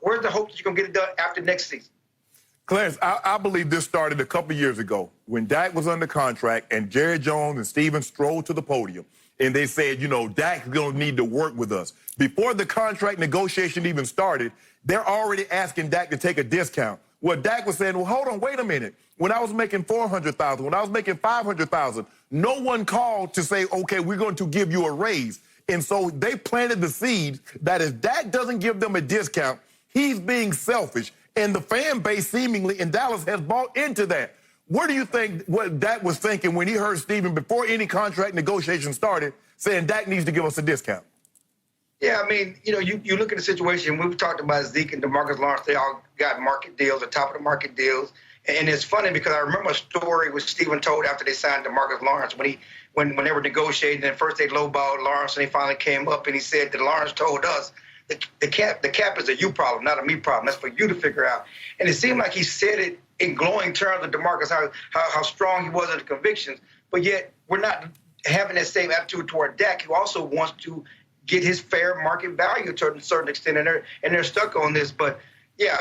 where's the hope that you're going to get it done after next season? Clarence, I believe this started a couple years ago when Dak was under contract and Jerry Jones and Steven strolled to the podium. And they said, Dak's going to need to work with us. Before the contract negotiation even started, they're already asking Dak to take a discount. Well, Dak was saying, well, hold on, wait a minute. When I was making $400,000, when I was making $500,000, no one called to say, okay, we're going to give you a raise. And so they planted the seed that if Dak doesn't give them a discount, he's being selfish. And the fan base seemingly in Dallas has bought into that. What do you think what Dak was thinking when he heard Steven, before any contract negotiation started, saying Dak needs to give us a discount? Yeah, I mean, you look at the situation. We've talked about Zeke and DeMarcus Lawrence. They all got market deals, the top of the market deals. And it's funny because I remember a story which Steven told after they signed DeMarcus Lawrence when they were negotiating. And first they lowballed Lawrence, and he finally came up and he said that Lawrence told us the cap is a you problem, not a me problem. That's for you to figure out. And it seemed like he said it in glowing terms of DeMarcus, how strong he was in the convictions. But yet we're not having that same attitude toward Dak, who also wants to get his fair market value to a certain extent, and they're stuck on this. But yeah,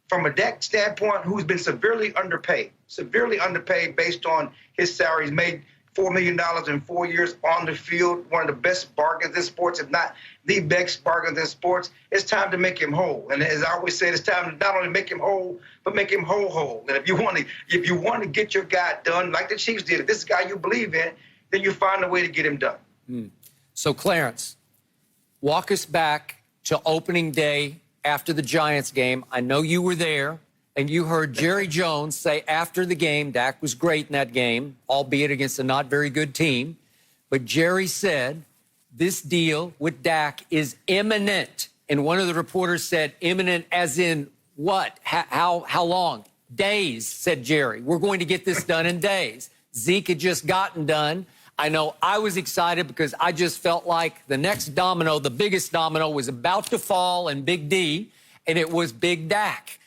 from a Dak standpoint, who's been severely underpaid based on his salary. He's made $4 million in 4 years on the field, one of the best bargains in sports, if not the best bargains in sports. It's time to make him whole. And as I always say, it's time to not only make him whole, but make him whole. And if you want to get your guy done, like the Chiefs did, if this is a guy you believe in, then you find a way to get him done. So, Clarence, walk us back to opening day after the Giants game. I know you were there, and you heard Jerry Jones say after the game, Dak was great in that game, albeit against a not very good team. But Jerry said, this deal with Dak is imminent. And one of the reporters said, imminent as in what? How long? Days, said Jerry. We're going to get this done in days. Zeke had just gotten done. I know I was excited because I just felt like the next domino, the biggest domino, was about to fall in Big D, and it was Big Dak.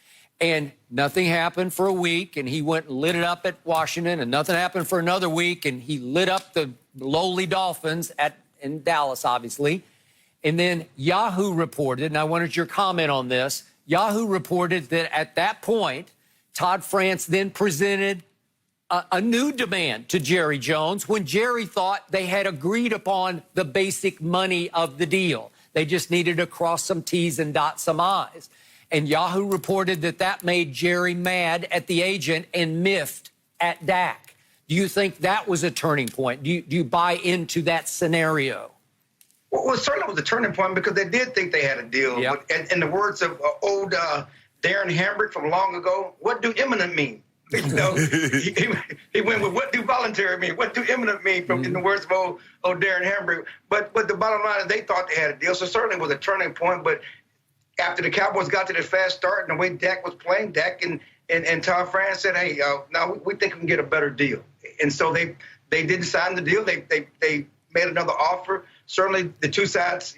And nothing happened for a week, and he went and lit it up at Washington, and nothing happened for another week, and he lit up the lowly Dolphins in Dallas, obviously. And then Yahoo reported, and I wanted your comment on this, Yahoo reported that at that point, Todd France then presented a new demand to Jerry Jones when Jerry thought they had agreed upon the basic money of the deal. They just needed to cross some T's and dot some I's. And Yahoo reported that that made Jerry mad at the agent and miffed at Dak. Do you think that was a turning point? Do you buy into that scenario? Well, it certainly was a turning point because they did think they had a deal. Yep. But in the words of old Darren Hambrick from long ago, what do imminent mean? You know, he went with what do voluntary mean? What do imminent mean? From in the words of old Darren Hambrick. But the bottom line is they thought they had a deal. So certainly it was a turning point. But after the Cowboys got to the fast start and the way Dak was playing, Dak and Todd France said, "Hey, now we think we can get a better deal." And so they didn't sign the deal. They made another offer. Certainly the two sides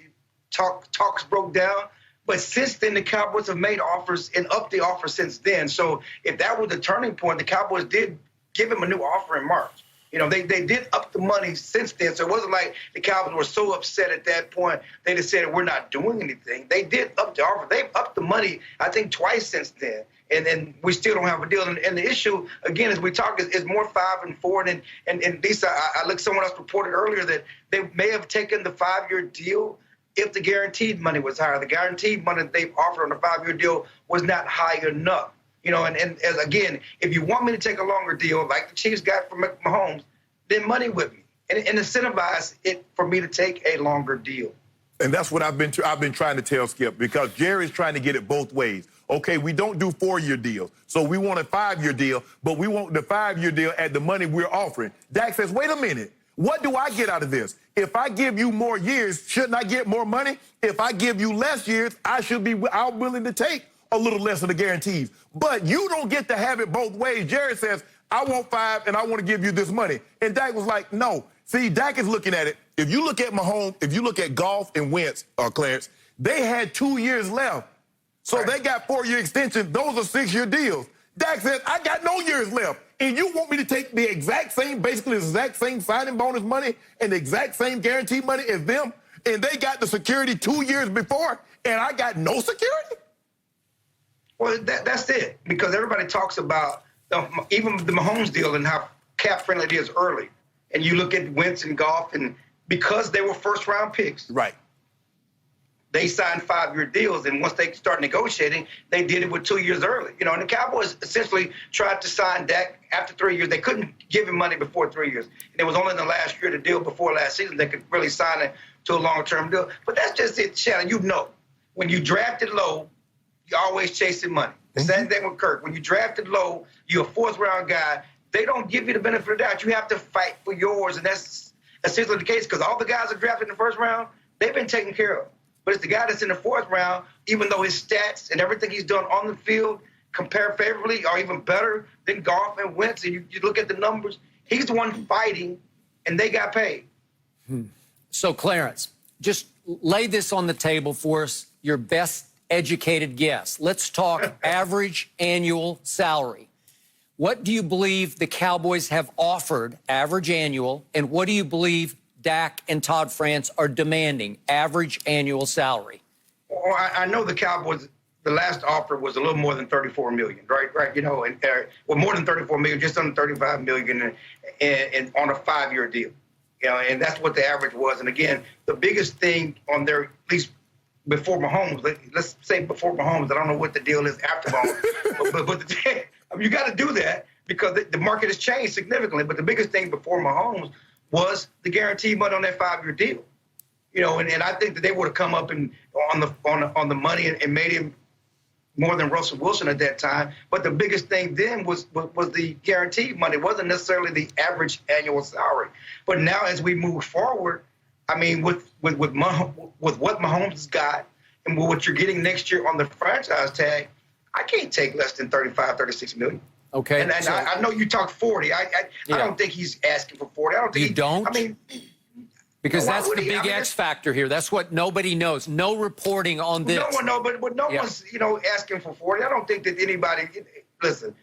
talks broke down. But since then, the Cowboys have made offers and upped the offer since then. So if that was the turning point, the Cowboys did give him a new offer in March. You know, they did up the money since then. So it wasn't like the Cowboys were so upset at that point. They just said, we're not doing anything. They did up the offer. They've upped the money, I think, twice since then. And we still don't have a deal. And the issue, again, as we talk, is more 5 and 4. And Lisa, I looked, someone else reported earlier that they may have taken the 5-year deal if the guaranteed money was higher. The guaranteed money that they've offered on the 5-year deal was not high enough. You know, and as again, if you want me to take a longer deal, like the Chiefs got from Mahomes, then money with me and incentivize it for me to take a longer deal. And that's what I've been trying to tell Skip, because Jerry's trying to get it both ways. Okay, we don't do 4-year deals, so we want a 5-year deal, but we want the 5-year deal at the money we're offering. Dak says, wait a minute. What do I get out of this? If I give you more years, shouldn't I get more money? If I give you less years, I'm willing to take a little less of the guarantees. But you don't get to have it both ways. Jerry says, I want 5 and I want to give you this money. And Dak was like, no. See, Dak is looking at it. If you look at Mahomes, if you look at Goff and Wentz, Clarence, they had 2 years left. So they got 4-year extensions. Those are 6-year deals. Dak says, I got no years left. And you want me to take the exact same, basically the exact same signing bonus money and the exact same guaranteed money as them? And they got the security 2 years before, and I got no security? Well, that's it. Because everybody talks about even the Mahomes deal and how cap-friendly it is early. And you look at Wentz and Goff, and because they were first-round picks, right, they signed 5-year deals, and once they start negotiating, they did it with 2 years early. You know, and the Cowboys essentially tried to sign Dak after 3 years. They couldn't give him money before 3 years. And it was only in the last year of the deal before last season they could really sign it to a long-term deal. But that's just it, Shannon. You know, when you drafted low, you're always chasing money. The same thing with Kirk. When you drafted low, you're a 4th-round guy. They don't give you the benefit of the doubt. You have to fight for yours, and that's essentially the case because all the guys that drafted in the 1st round, they've been taken care of. But it's the guy that's in the 4th round, even though his stats and everything he's done on the field compare favorably or even better than Goff and Wentz, and you look at the numbers, he's the one fighting, and they got paid. So, Clarence, just lay this on the table for us, your best educated guess. Let's talk average annual salary. What do you believe the Cowboys have offered average annual, and what do you believe Dak and Todd France are demanding average annual salary? Well, I know the Cowboys, the last offer was a little more than $34 million, right? You know, more than $34 million, just under $35 million, and on a 5-year deal. You know, and that's what the average was. And again, the biggest thing on their, at least before Mahomes, let's say before Mahomes, I don't know what the deal is after Mahomes, but I mean, you got to do that because the market has changed significantly. But the biggest thing before Mahomes was the guaranteed money on that 5-year deal. You know, and I think that they would have come up and on the money and made him more than Russell Wilson at that time. But the biggest thing then was the guaranteed money. It wasn't necessarily the average annual salary. But now as we move forward, I mean, with what Mahomes has got and what you're getting next year on the franchise tag, I can't take less than 35, 36 million. Okay. And so, I know you talk 40. I don't think he's asking for 40. I don't think you don't? I mean, because that's the big X factor here. That's what nobody knows. No reporting on this. No one knows, but no one's, asking for 40. I don't think that anybody, listen,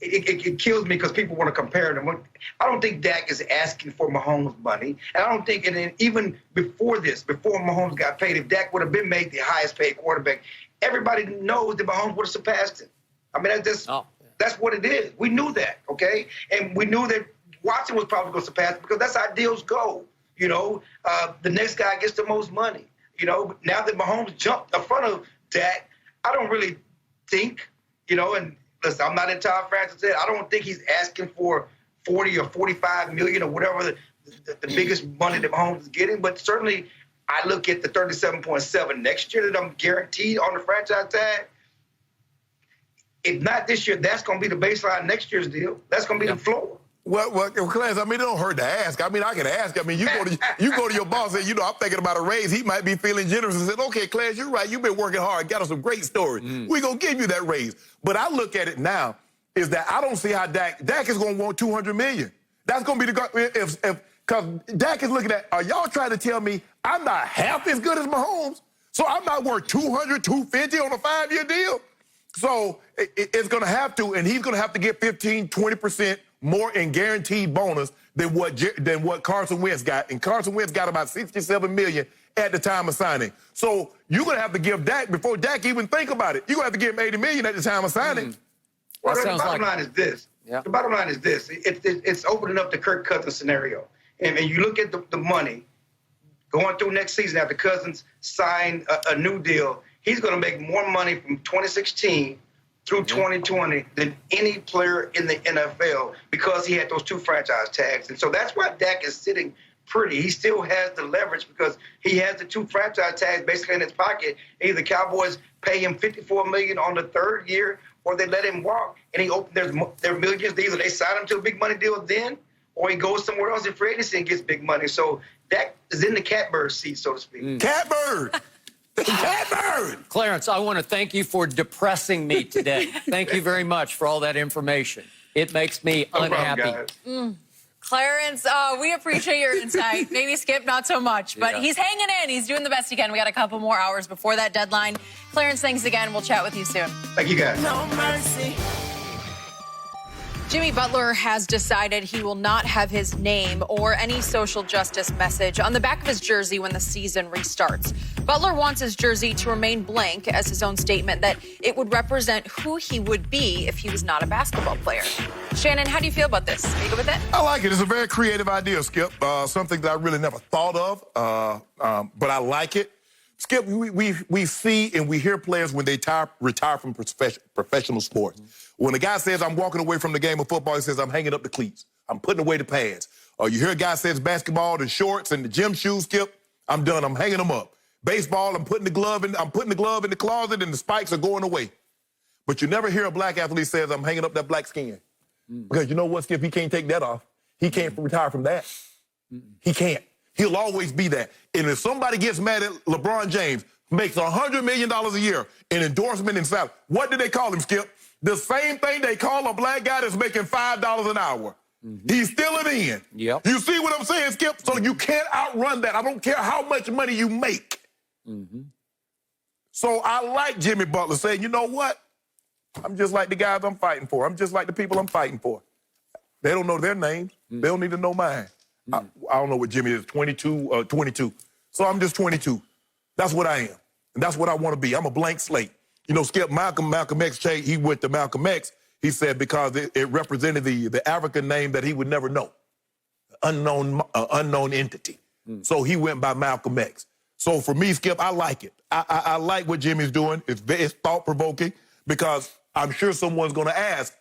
it kills me because people want to compare them. I don't think Dak is asking for Mahomes' money. And I don't think, and even before Mahomes got paid, if Dak would have been made the highest paid quarterback everybody knows that Mahomes would have surpassed him. I mean, that's what it is. We knew that, okay? And we knew that Watson was probably going to surpass him because that's how deals go. You know, the next guy gets the most money. You know, now that Mahomes jumped in front of Dak, I don't really think, you know, and listen, I'm not in Todd Francis' head. I don't think he's asking for 40 or 45 million or whatever the biggest money that Mahomes is getting. But certainly I look at the 37.7 next year that I'm guaranteed on the franchise tag. If not this year, that's going to be the baseline next year's deal. That's going to be the floor. Well, Clarence, I mean, it don't hurt to ask. I mean, I can ask. I mean, you go to your boss and, you know, I'm thinking about a raise. He might be feeling generous and said, okay, Clarence, you're right. You've been working hard. Got us some great stories. We're going to give you that raise. But I look at it now is that I don't see how Dak is going to want $200 million. That's going to be because Dak is looking at, are y'all trying to tell me I'm not half as good as Mahomes? So I'm not worth $200, $250 on a 5-year deal? So it's going to have to, and he's going to have to get 15, 20% more in guaranteed bonus than what Carson Wentz got. And Carson Wentz got about $67 million at the time of signing. So you're going to have to give Dak, before Dak even think about it, you're going to have to give him $80 million at the time of signing. Well, the bottom line is this. Yeah. The bottom line is this. It's opening up the Kirk Cousins scenario. And you look at the money going through next season after Cousins signed a new deal, he's going to make more money from 2016 through 2020 than any player in the NFL because he had those 2 franchise tags. And so that's why Dak is sitting pretty. He still has the leverage because he has the 2 franchise tags basically in his pocket. Either the Cowboys pay him $54 million on the 3rd year or they let him walk and there's millions. Either they sign him to a big money deal then or he goes somewhere else in free agency and gets big money. So Dak is in the catbird seat, so to speak. Catbird! Catbird! Clarence, I want to thank you for depressing me today. Thank you very much for all that information. It makes me unhappy. Problem, Clarence, we appreciate your insight. Maybe Skip, not so much, but he's hanging in. He's doing the best he can. We got a couple more hours before that deadline. Clarence, thanks again. We'll chat with you soon. Thank you, guys. No mercy. Jimmy Butler has decided he will not have his name or any social justice message on the back of his jersey when the season restarts. Butler wants his jersey to remain blank as his own statement that it would represent who he would be if he was not a basketball player. Shannon, how do you feel about this? Are you good with it? I like it. It's a very creative idea, Skip. Something that I really never thought of, but I like it. Skip, we see and we hear players when they retire from professional sports. When a guy says, I'm walking away from the game of football, he says, I'm hanging up the cleats. I'm putting away the pads. Or you hear a guy says basketball, the shorts and the gym shoes, Skip, I'm done. I'm hanging them up. Baseball, I'm putting the glove in the closet and the spikes are going away. But you never hear a black athlete says, I'm hanging up that black skin. Because you know what, Skip? He can't take that off. He can't retire from that. He can't. He'll always be that. And if somebody gets mad at LeBron James, makes $100 million a year in endorsement and salary, what do they call him, Skip? The same thing they call a black guy that's making $5 an hour. He's still an in. Yep. You see what I'm saying, Skip? So you can't outrun that. I don't care how much money you make. So I like Jimmy Butler saying, you know what? I'm just like the guys I'm fighting for. I'm just like the people I'm fighting for. They don't know their names. They don't need to know mine. I don't know what Jimmy is, 22. So I'm just 22. That's what I am. And that's what I want to be. I'm a blank slate. You know, Skip, Malcolm X, he went to Malcolm X, he said, because it represented the African name that he would never know, unknown entity. So he went by Malcolm X. So for me, Skip, I like it. I like what Jimmy's doing. It's thought-provoking because I'm sure someone's going to ask,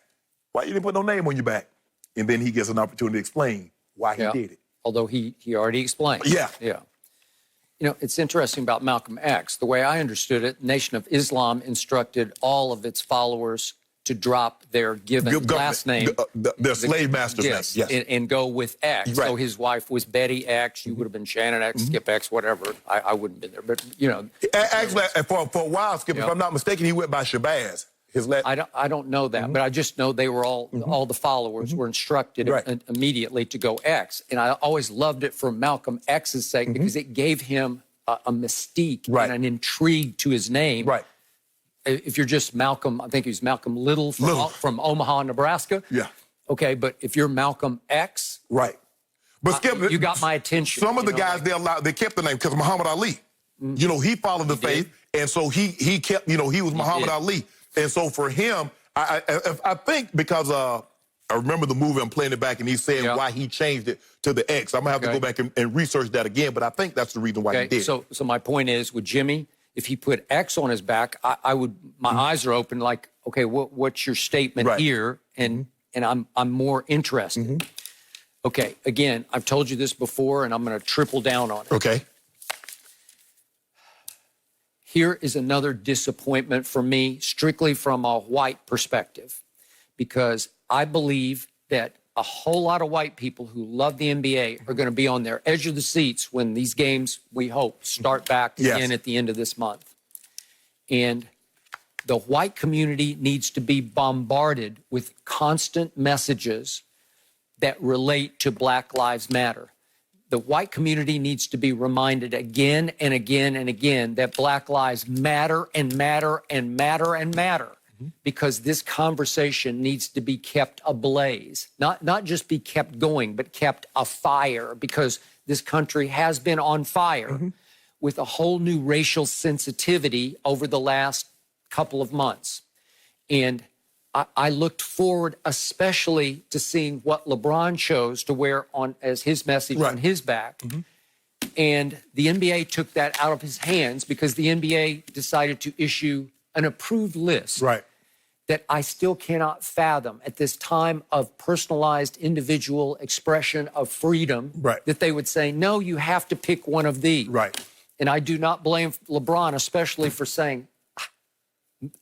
why you didn't put no name on your back? And then he gets an opportunity to explain why he did it. Although he already explained. Yeah. You know, it's interesting about Malcolm X. The way I understood it, Nation of Islam instructed all of its followers to drop their given last name. Their slave master's name. Yes. And go with X. Right. So his wife was Betty X. You would have been Shannon X, Skip X, whatever. I wouldn't have been there. But, you know. Actually, for a while, Skip, if I'm not mistaken, he went by Shabazz. I don't know that, but I just know they were all the followers were instructed immediately to go X. And I always loved it for Malcolm X's sake because it gave him a mystique and an intrigue to his name. Right. If you're just Malcolm, I think he was Malcolm Little from Omaha, Nebraska. Yeah. Okay, but if you're Malcolm X. Right. But Skip, you got my attention. Some of the guys, they kept the name because Muhammad Ali. You know, he followed the faith, And so he kept, he was Muhammad Ali. And so for him, I think because I remember the movie, I'm playing it back, and he's saying why he changed it to the X. I'm going to have to go back and research that again, but I think that's the reason why he did. So my point is, with Jimmy, if he put X on his back, I would, my eyes are open like, okay, what's your statement here? And I'm more interested. Okay, again, I've told you this before, and I'm going to triple down on it. Okay. Here is another disappointment for me, strictly from a white perspective, because I believe that a whole lot of white people who love the NBA are going to be on their edge of the seats when these games, we hope, start back again at the end of this month. And the white community needs to be bombarded with constant messages that relate to Black Lives Matter. The white community needs to be reminded again and again and again that Black lives matter and matter and matter and matter, because this conversation needs to be kept ablaze, not just be kept going, but kept afire, because this country has been on fire with a whole new racial sensitivity over the last couple of months. And I looked forward especially to seeing what LeBron chose to wear on as his message on his back. And the NBA took that out of his hands because the NBA decided to issue an approved list that I still cannot fathom at this time of personalized individual expression of freedom, that they would say, no, you have to pick one of these. And I do not blame LeBron, especially for saying,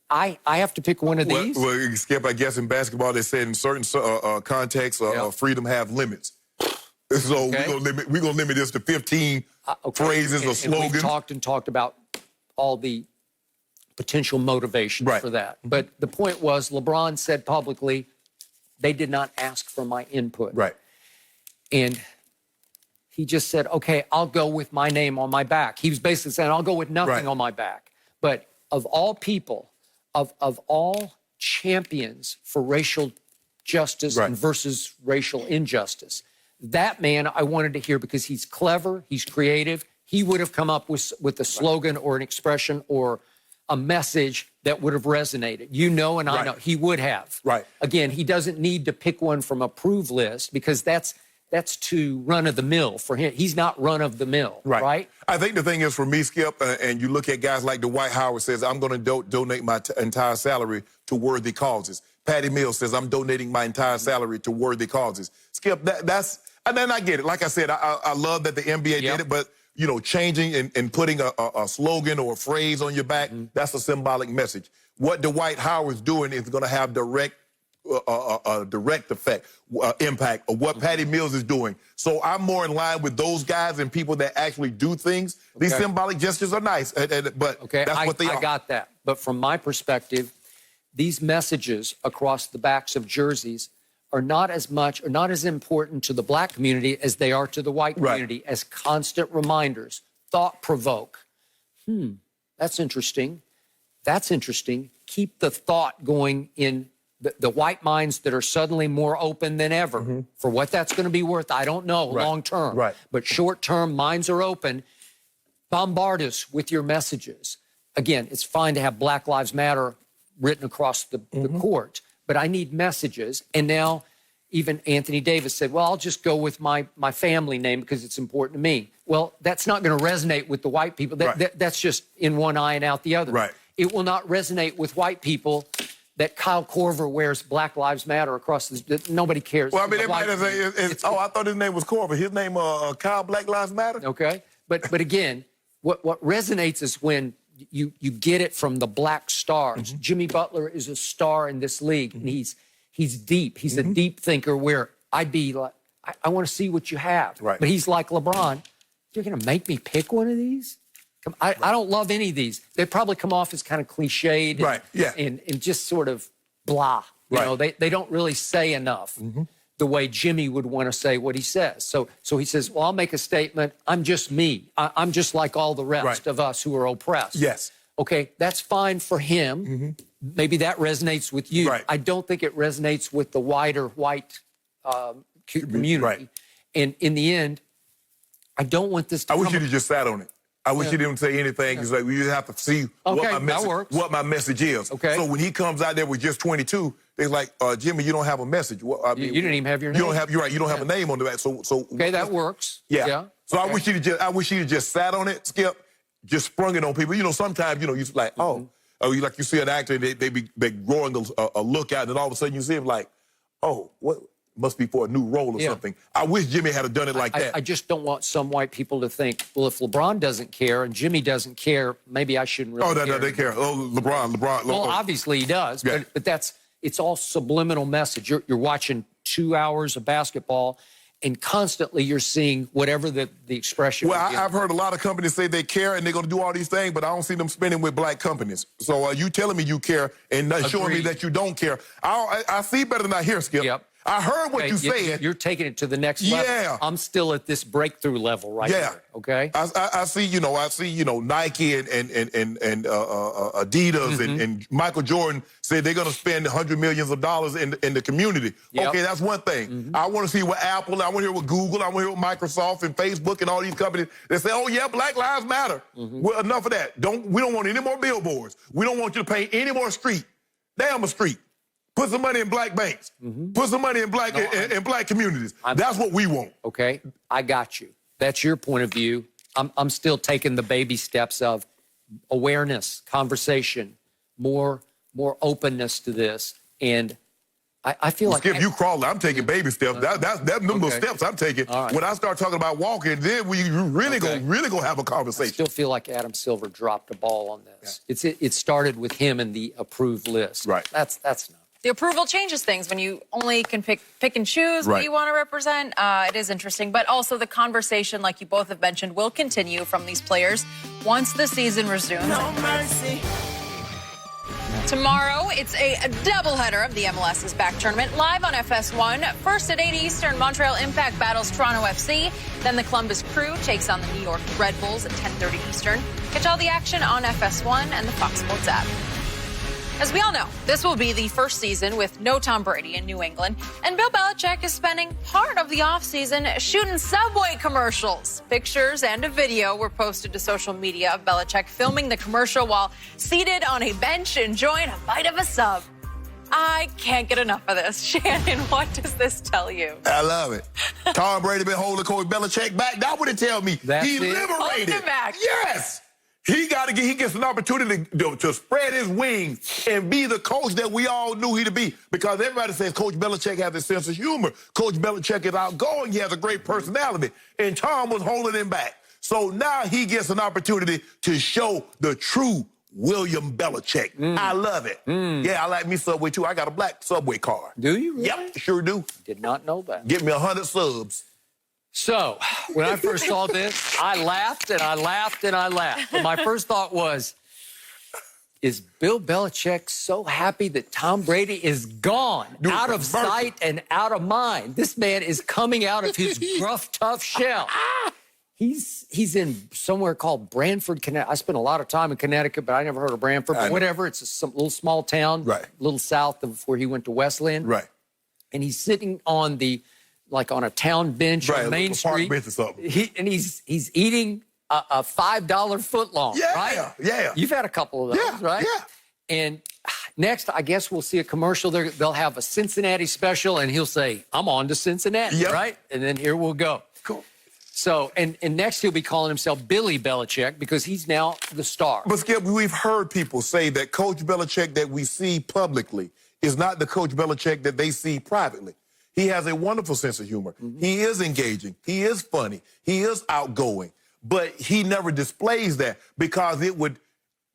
I have to pick one of these? Well, Skip, I guess in basketball they said in certain contexts, freedom have limits. So we're gonna limit this to 15 phrases or slogans. And we've talked about all the potential motivations for that. But the point was, LeBron said publicly, they did not ask for my input. And he just said, okay, I'll go with my name on my back. He was basically saying, I'll go with nothing on my back. But of all people, of all champions for racial justice and versus racial injustice, that man I wanted to hear, because he's clever, he's creative. He would have come up with a slogan or an expression or a message that would have resonated. You know, and I know he would have. Again, he doesn't need to pick one from approved list, because that's too run-of-the-mill for him. He's not run-of-the-mill, right? I think the thing is, for me, Skip, and you look at guys like Dwight Howard says, I'm going to donate my entire salary to worthy causes. Patty Mills says, I'm donating my entire salary to worthy causes. Skip, and then I get it. Like I said, I love that the NBA did it, but, changing and putting a slogan or a phrase on your back, that's a symbolic message. What Dwight Howard's doing is going to have direct effect, impact of what Patty Mills is doing. So I'm more in line with those guys and people that actually do things. These symbolic gestures are nice, but that's what they are. I got that. But from my perspective, these messages across the backs of jerseys are not as much or not as important to the Black community as they are to the white community, as constant reminders, thought-provoke. That's interesting. That's interesting. Keep the thought going in the white minds that are suddenly more open than ever. For what that's going to be worth, I don't know, long term. But short term, minds are open. Bombard us with your messages. Again, it's fine to have Black Lives Matter written across the court, but I need messages. And now even Anthony Davis said, well, I'll just go with my family name because it's important to me. Well, that's not going to resonate with the white people. That's just in one eye and out the other. It will not resonate with white people that Kyle Korver wears Black Lives Matter across the... Nobody cares. Well, I mean, I thought his name was Korver. His name, Kyle Black Lives Matter? Okay. But again, what resonates is when you get it from the black stars. Jimmy Butler is a star in this league, and he's deep. He's a deep thinker where I'd be like, I want to see what you have. But he's like LeBron. You're going to make me pick one of these? I don't love any of these. They probably come off as kind of cliched and just sort of blah. You know, they don't really say enough the way Jimmy would want to say what he says. So he says, well, I'll make a statement. I'm just me. I'm just like all the rest of us who are oppressed. Okay, that's fine for him. Maybe that resonates with you. I don't think it resonates with the wider white community. And in the end, I don't want this to I wish you'd have just sat on it. I wish he didn't say anything. It's like we have to see what my message is. Okay. So when he comes out there with just 22, they're like, Jimmy, you don't have a message. Well, I mean, you didn't even have your name. You don't have. You're right. You don't have a name on the back. So okay, that works. Yeah. So I wish he'd just sat on it, Skip, just sprung it on people. You know, sometimes you're like, you see an actor, they growing a look out, and then all of a sudden you see him like, what? Must be for a new role or something. I wish Jimmy had done it like that. I just don't want some white people to think, well, if LeBron doesn't care and Jimmy doesn't care, maybe I shouldn't really care. No, they care. LeBron. Well, obviously he does, but it's all subliminal message. You're watching 2 hours of basketball, and constantly you're seeing whatever the expression. Well, I've heard a lot of companies say they care and they're going to do all these things, but I don't see them spending with black companies. So you telling me you care and not showing me that you don't care. I see better than I hear, Skip. Yep. I heard what you said. You're taking it to the next level. Yeah. I'm still at this breakthrough level right here. Okay. I see, Nike and Adidas and Michael Jordan said they're going to spend hundreds of millions of dollars in the community. Yep. Okay, that's one thing. I want to see what Apple, I want to hear what Google, I want to hear what Microsoft and Facebook and all these companies, they say, Black Lives Matter. Well, enough of that. We don't want any more billboards. We don't want you to paint any more street. Damn a street. Put some money in black banks. Put some money in black communities. That's what we want. Okay, I got you. That's your point of view. I'm still taking the baby steps of awareness, conversation, more openness to this, and I feel like Skip, you crawling. I'm taking baby steps. That's them little steps I'm taking. Right. When I start talking about walking, then we really gonna have a conversation. I still feel like Adam Silver dropped a ball on this. It started with him and the approved list. Right. That's not. The approval changes things when you only can pick and choose what you want to represent. It is interesting. But also the conversation, like you both have mentioned, will continue from these players once the season resumes. No mercy. Tomorrow, it's a doubleheader of the MLS's back tournament live on FS1. First at 8 Eastern, Montreal Impact battles Toronto FC. Then the Columbus Crew takes on the New York Red Bulls at 10:30 Eastern. Catch all the action on FS1 and the Fox Sports app. As we all know, this will be the first season with no Tom Brady in New England, and Bill Belichick is spending part of the offseason shooting Subway commercials. Pictures and a video were posted to social media of Belichick filming the commercial while seated on a bench enjoying a bite of a sub. I can't get enough of this. Shannon, what does this tell you? I love it. Tom Brady been holding Coach Belichick back. That would it tell me. He liberated. Hold him back. Yes. He gets an opportunity to spread his wings and be the coach that we all knew he to be. Because everybody says Coach Belichick has a sense of humor. Coach Belichick is outgoing. He has a great personality. And Tom was holding him back. So now he gets an opportunity to show the true William Belichick. I love it. Yeah, I like me Subway too. I got a black Subway car. Do you really? Yep, sure do. Did not know that. Get me 100 subs. So, when I first saw this, I laughed and I laughed and I laughed. And my first thought was, is Bill Belichick so happy that Tom Brady is gone, out of sight and out of mind? This man is coming out of his gruff, tough shell. He's in somewhere called Branford, Connecticut. I spent a lot of time in Connecticut, but I never heard of Branford. But whatever, it's some little small town, a little south of where he went to Wesleyan. Right. And he's sitting on on a town bench on Main Street. Bench or something. He's eating a $5 footlong, right? Yeah. You've had a couple of those, right? Yeah. And next, I guess we'll see a commercial. They'll have a Cincinnati special, and he'll say, I'm on to Cincinnati, right? And then here we'll go. Cool. So, and next he'll be calling himself Billy Belichick because he's now the star. But, Skip, we've heard people say that Coach Belichick that we see publicly is not the Coach Belichick that they see privately. He has a wonderful sense of humor. He is engaging. He is funny. He is outgoing. But he never displays that because it would,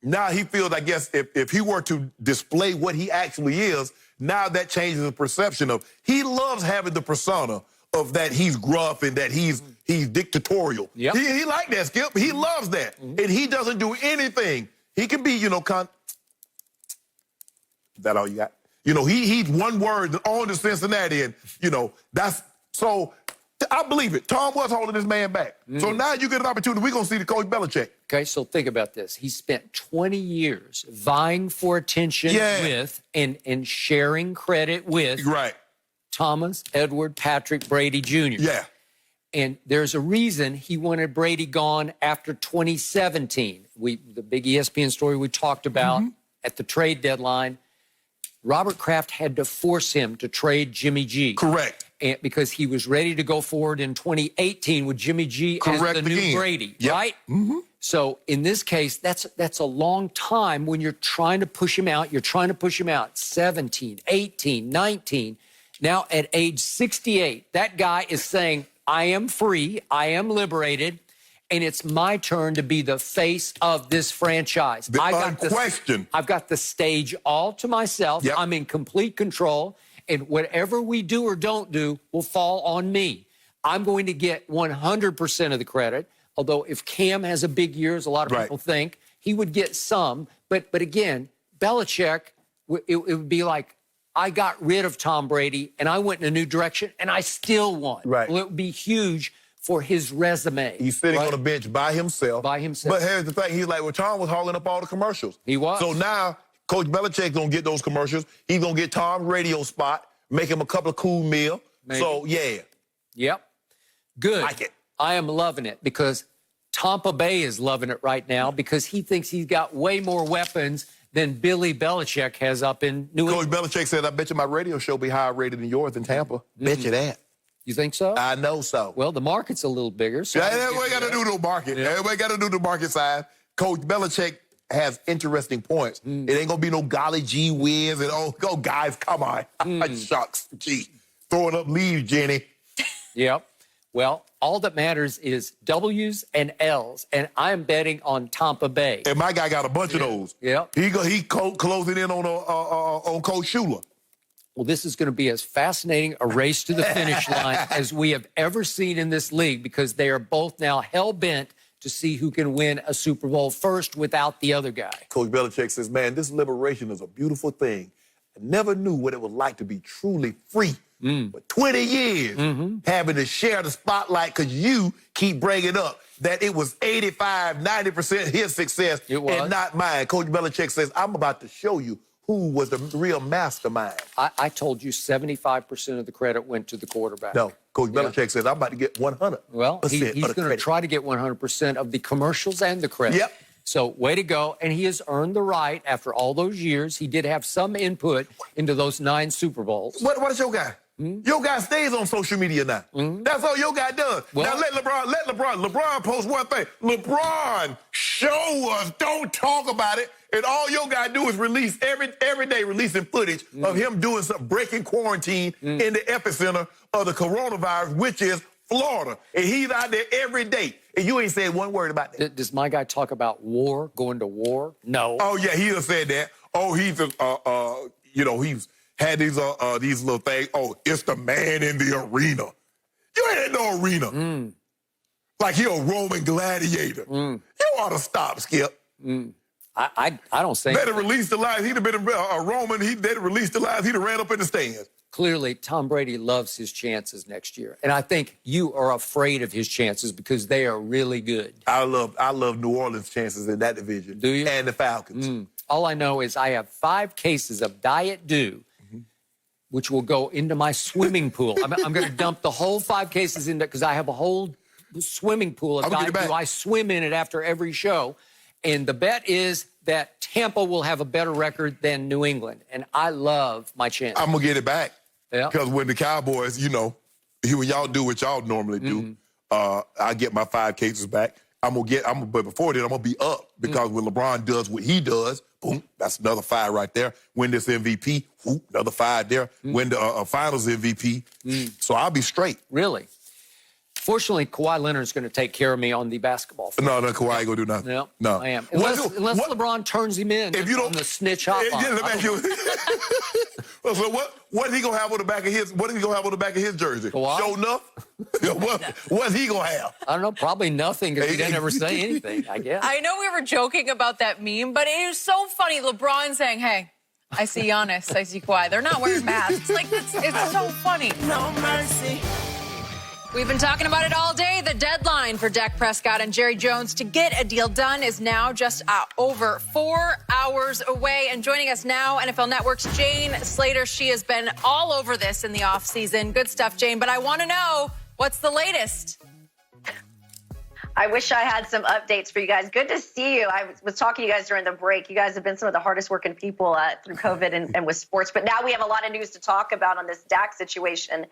now he feels, I guess, if he were to display what he actually is, now that changes the perception of, he loves having the persona of that he's gruff and that he's dictatorial. Yep. He like that, Skip. He loves that. And he doesn't do anything. He can be, is that all you got? He's one word on to Cincinnati, and, that's, so I believe it. Tom was holding this man back. So now you get an opportunity. We're going to see the Coach Belichick. Okay, so think about this. He spent 20 years vying for attention with and sharing credit with Thomas, Edward, Patrick Brady Jr. Yeah. And there's a reason he wanted Brady gone after 2017. The big ESPN story we talked about at the trade deadline, Robert Kraft had to force him to trade Jimmy G. Correct. And because he was ready to go forward in 2018 with Jimmy G as the new Brady, right? So in this case, that's a long time when you're trying to push him out. You're trying to push him out 17, 18, 19. Now at age 68, that guy is saying, I am free, I am liberated, and it's my turn to be the face of this franchise. I've got the stage all to myself. Yep. I'm in complete control, and whatever we do or don't do will fall on me. I'm going to get 100% of the credit, although if Cam has a big year, as a lot of people think, he would get some. But again, Belichick, it would be like, I got rid of Tom Brady, and I went in a new direction, and I still won. Right. Well, it would be huge for his resume. He's sitting on the bench by himself. By himself. But here's the thing. He's like, well, Tom was hauling up all the commercials. He was. So now Coach Belichick's going to get those commercials. He's going to get Tom's radio spot, make him a couple of cool meals. So, yeah. Yep. Good. Like it. I am loving it because Tampa Bay is loving it right now because he thinks he's got way more weapons than Billy Belichick has up in New England. Coach Belichick said, I bet you my radio show will be higher rated than yours in Tampa. Bet you that. You think so? I know so. Well, the market's a little bigger. So everybody got to do the market. Yeah. Everybody got to do the market side. Coach Belichick has interesting points. It ain't going to be no golly gee whiz and, go guys, come on. Shucks, gee. Throwing up leaves, Jenny. Yep. Well, all that matters is W's and L's, and I'm betting on Tampa Bay. And my guy got a bunch of those. Yep. He closing in on Coach Shula. Well, this is going to be as fascinating a race to the finish line as we have ever seen in this league because they are both now hell-bent to see who can win a Super Bowl first without the other guy. Coach Belichick says, man, this liberation is a beautiful thing. I never knew what it was like to be truly free. For 20 years, having to share the spotlight because you keep bringing up that it was 85, 90% his success and not mine. Coach Belichick says, I'm about to show you who was the real mastermind. I told you 75% of the credit went to the quarterback. No, Coach Belichick says, I'm about to get 100%. Well, he's going to try to get 100% of the commercials and the credit. Yep. So, way to go. And he has earned the right after all those years. He did have some input into those 9 Super Bowls. What is your guy? Your guy stays on social media now. That's all your guy does. Well, now let LeBron post one thing. LeBron, show us, don't talk about it. And all your guy do is release every day releasing footage of him doing some breaking quarantine in the epicenter of the coronavirus, which is Florida. And he's out there every day. And you ain't said one word about that. Does my guy talk about war, going to war? No. Oh, yeah, he has said that. Oh, he's, he's had these little things. Oh, it's the man in the arena. You ain't in no arena. Like he a Roman gladiator. You ought to stop, Skip. I don't say They'd have released the lines. He'd have been a Roman. They'd have released the lines. He'd have ran up in the stands. Clearly, Tom Brady loves his chances next year. And I think you are afraid of his chances because they are really good. I love New Orleans' chances in that division. Do you? And the Falcons. All I know is I have 5 cases of Diet Dew, which will go into my swimming pool. I'm going to dump the whole 5 cases into because I have a whole swimming pool of Diet Dew. I swim in it after every show. And the bet is that Tampa will have a better record than New England. And I love my chance. I'm going to get it back. Yeah. Because when the Cowboys, when y'all do what y'all normally do, I get my 5 cases back. But before then, I'm going to be up because when LeBron does what he does, boom, that's another 5 right there. Win this MVP, whoop, another 5 there. Win the finals MVP. So I'll be straight. Really? Fortunately, Kawhi Leonard's going to take care of me on the basketball field. No, Kawhi ain't going to do nothing. No, I am. Unless LeBron turns him in on the snitch hotline. So what is he gonna have on the back of his? What is he gonna have on the back of his jersey? Kawhi? Show enough. What's he gonna have? I don't know. Probably nothing because he didn't ever say anything. I guess. I know we were joking about that meme, but it is so funny. LeBron saying, "Hey, I see Giannis, I see Kawhi. They're not wearing masks." Like it's so funny. No mercy. We've been talking about it all day. The deadline for Dak Prescott and Jerry Jones to get a deal done is now just over 4 hours away. And joining us now, NFL Network's Jane Slater. She has been all over this in the offseason. Good stuff, Jane. But I want to know, what's the latest? I wish I had some updates for you guys. Good to see you. I was talking to you guys during the break. You guys have been some of the hardest working people through COVID and with sports. But now we have a lot of news to talk about on this Dak situation.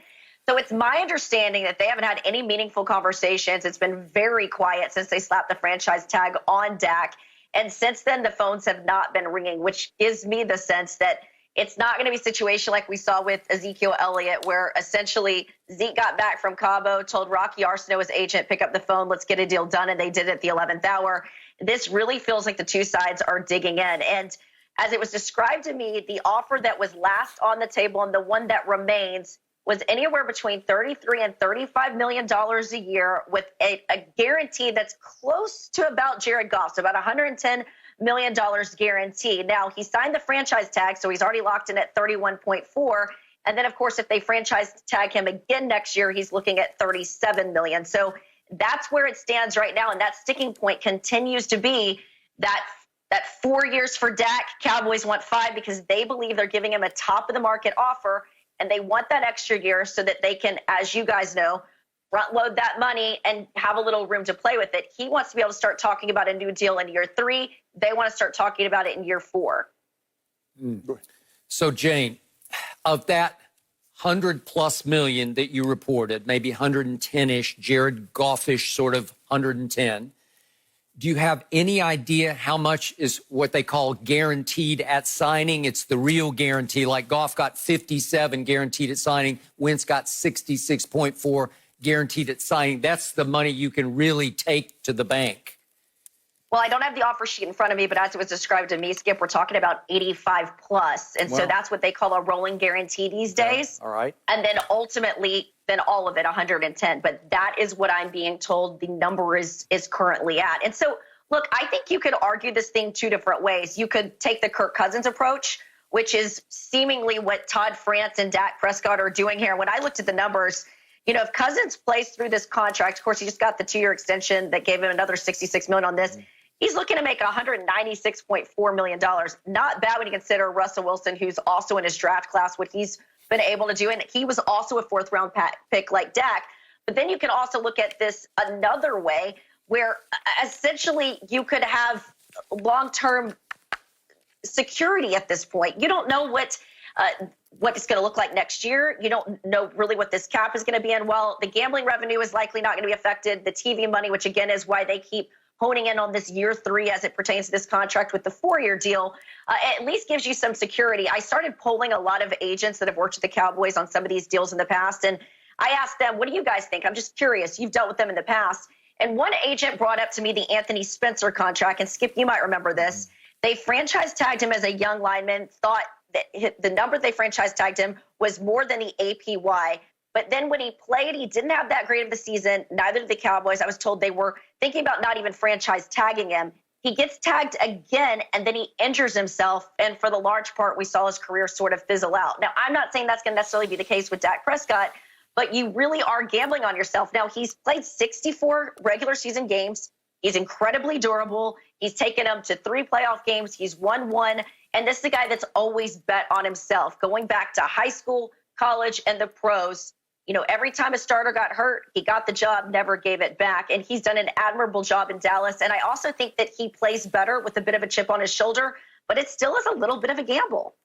So it's my understanding that they haven't had any meaningful conversations. It's been very quiet since they slapped the franchise tag on Dak. And since then, the phones have not been ringing, which gives me the sense that it's not going to be a situation like we saw with Ezekiel Elliott, where essentially Zeke got back from Cabo, told Rocky Arsenault, his agent, pick up the phone, let's get a deal done, and they did it at the 11th hour. This really feels like the two sides are digging in. And as it was described to me, the offer that was last on the table and the one that remains was anywhere between $33 and $35 million a year with a guarantee that's close to about Jared Goff's, about $110 million guaranteed. Now, he signed the franchise tag, so he's already locked in at 31.4. And then, of course, if they franchise tag him again next year, he's looking at $37 million. So that's where it stands right now. And that sticking point continues to be that 4 years for Dak. Cowboys want 5 because they believe they're giving him a top of the market offer. And they want that extra year so that they can, as you guys know, front load that money and have a little room to play with it. He wants to be able to start talking about a new deal in year 3. They want to start talking about it in year 4. So, Jane, of that $100+ million that you reported, maybe 110-ish, Jared Goff-ish sort of 110, do you have any idea how much is what they call guaranteed at signing? It's the real guarantee. Like Goff got 57 guaranteed at signing. Wentz got 66.4 guaranteed at signing. That's the money you can really take to the bank. Well, I don't have the offer sheet in front of me, but as it was described to me, Skip, we're talking about 85 plus. And so that's what they call a rolling guarantee these days. All right. And then ultimately, then all of it, 110. But that is what I'm being told the number is currently at. And so, look, I think you could argue this thing 2 different ways. You could take the Kirk Cousins approach, which is seemingly what Todd France and Dak Prescott are doing here. When I looked at the numbers, you know, if Cousins plays through this contract, of course, he just got the 2-year extension that gave him another $66 million on this. He's looking to make $196.4 million. Not bad when you consider Russell Wilson, who's also in his draft class, what he's been able to do. And he was also a 4th-round pick like Dak. But then you can also look at this another way where essentially you could have long-term security at this point. You don't know what it's going to look like next year. You don't know really what this cap is going to be in. Well, the gambling revenue is likely not going to be affected. The TV money, which again is why they keep honing in on this year 3 as it pertains to this contract with the 4-year deal, at least gives you some security. I started polling a lot of agents that have worked with the Cowboys on some of these deals in the past, and I asked them, what do you guys think? I'm just curious. You've dealt with them in the past. And one agent brought up to me the Anthony Spencer contract, and Skip, you might remember this. They franchise tagged him as a young lineman, thought that the number they franchise tagged him was more than the APY. But then when he played, he didn't have that great of a season. Neither did the Cowboys. I was told they were thinking about not even franchise tagging him. He gets tagged again, and then he injures himself. And for the large part, we saw his career sort of fizzle out. Now, I'm not saying that's going to necessarily be the case with Dak Prescott, but you really are gambling on yourself. Now, he's played 64 regular season games. He's incredibly durable. He's taken them to 3 playoff games. He's won 1. And this is a guy that's always bet on himself, going back to high school, college, and the pros. You know, every time a starter got hurt, he got the job, never gave it back. And he's done an admirable job in Dallas. And I also think that he plays better with a bit of a chip on his shoulder, but it still is a little bit of a gamble.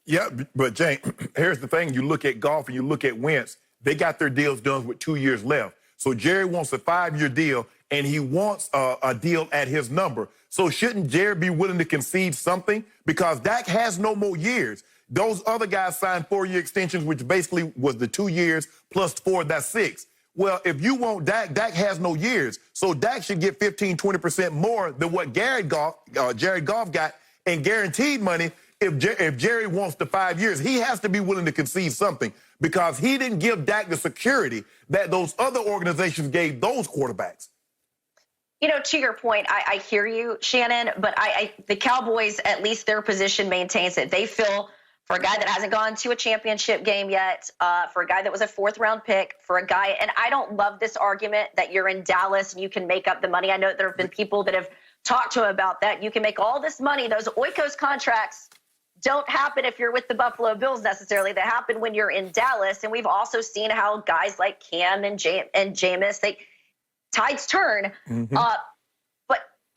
Yeah, but Jane, here's the thing. You look at Goff and you look at Wentz, they got their deals done with 2 years left. So Jerry wants a 5-year deal, and he wants a deal at his number. So shouldn't Jerry be willing to concede something? Because Dak has no more years. Those other guys signed 4-year extensions, which basically was the 2 years plus 4, that's 6. Well, if you want Dak, Dak has no years. So Dak should get 15, 20% more than what Jared Goff got in guaranteed money. If Jerry wants the 5 years, he has to be willing to concede something because he didn't give Dak the security that those other organizations gave those quarterbacks. You know, to your point, I hear you, Shannon, but the Cowboys, at least their position maintains it. They feel for a guy that hasn't gone to a championship game yet, for a guy that was a 4th-round pick, for a guy, and I don't love this argument that you're in Dallas and you can make up the money. I know there have been people that have talked to him about that. You can make all this money. Those Oikos contracts don't happen if you're with the Buffalo Bills necessarily. They happen when you're in Dallas. And we've also seen how guys like Cam and Jameis, tides turn. But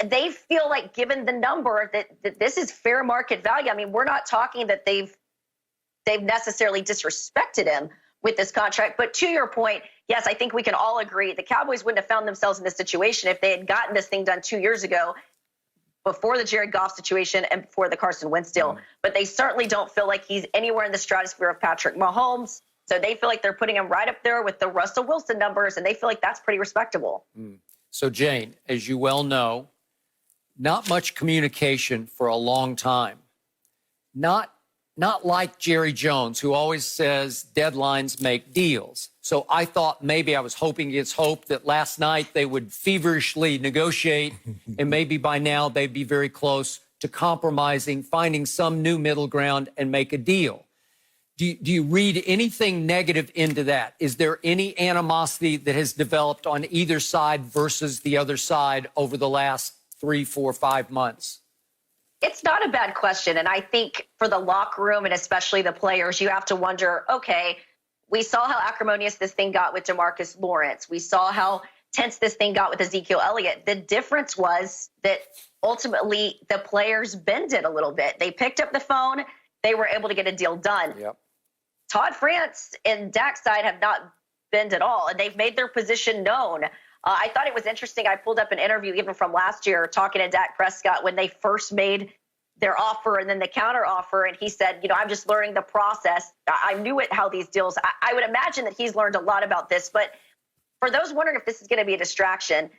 they feel like, given the number, that this is fair market value. I mean, we're not talking that they've necessarily disrespected him with this contract. But to your point, yes, I think we can all agree the Cowboys wouldn't have found themselves in this situation if they had gotten this thing done 2 years ago, before the Jared Goff situation and before the Carson Wentz deal. But they certainly don't feel like he's anywhere in the stratosphere of Patrick Mahomes. So they feel like they're putting him right up there with the Russell Wilson numbers, and they feel like that's pretty respectable. So, Jane, as you well know, not much communication for a long time. Not like Jerry Jones, who always says deadlines make deals. So I thought maybe I was hoping against hope that last night they would feverishly negotiate, and maybe by now they'd be very close to compromising, finding some new middle ground and make a deal. Do you read anything negative into that? Is there any animosity that has developed on either side versus the other side over the last 3, 4, 5 months? It's not a bad question. And I think for the locker room and especially the players, you have to wonder, okay, we saw how acrimonious this thing got with DeMarcus Lawrence. We saw how tense this thing got with Ezekiel Elliott. The difference was that ultimately the players bended a little bit. They picked up the phone. They were able to get a deal done. Yep. Todd France and Dak's side have not bent at all, and they've made their position known. I thought it was interesting. I pulled up an interview even from last year talking to Dak Prescott when they first made their offer and then the counter offer. And he said, I'm just learning the process. I knew how these deals, I would imagine that he's learned a lot about this. But for those wondering if this is going to be a distraction,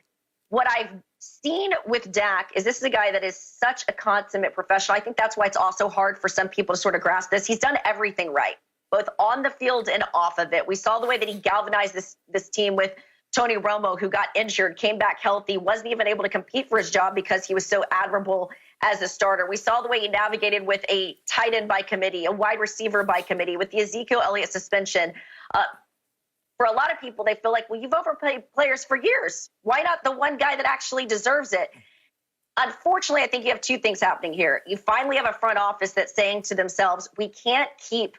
what I've seen with Dak is this is a guy that is such a consummate professional. I think that's why it's also hard for some people to sort of grasp this. He's done everything right, both on the field and off of it. We saw the way that he galvanized this team with Tony Romo, who got injured, came back healthy, wasn't even able to compete for his job because he was so admirable as a starter. We saw the way he navigated with a tight end by committee, a wide receiver by committee, with the Ezekiel Elliott suspension. For a lot of people, they feel like, well, you've overpaid players for years. Why not the one guy that actually deserves it? Unfortunately, I think you have two things happening here. You finally have a front office that's saying to themselves, we can't keep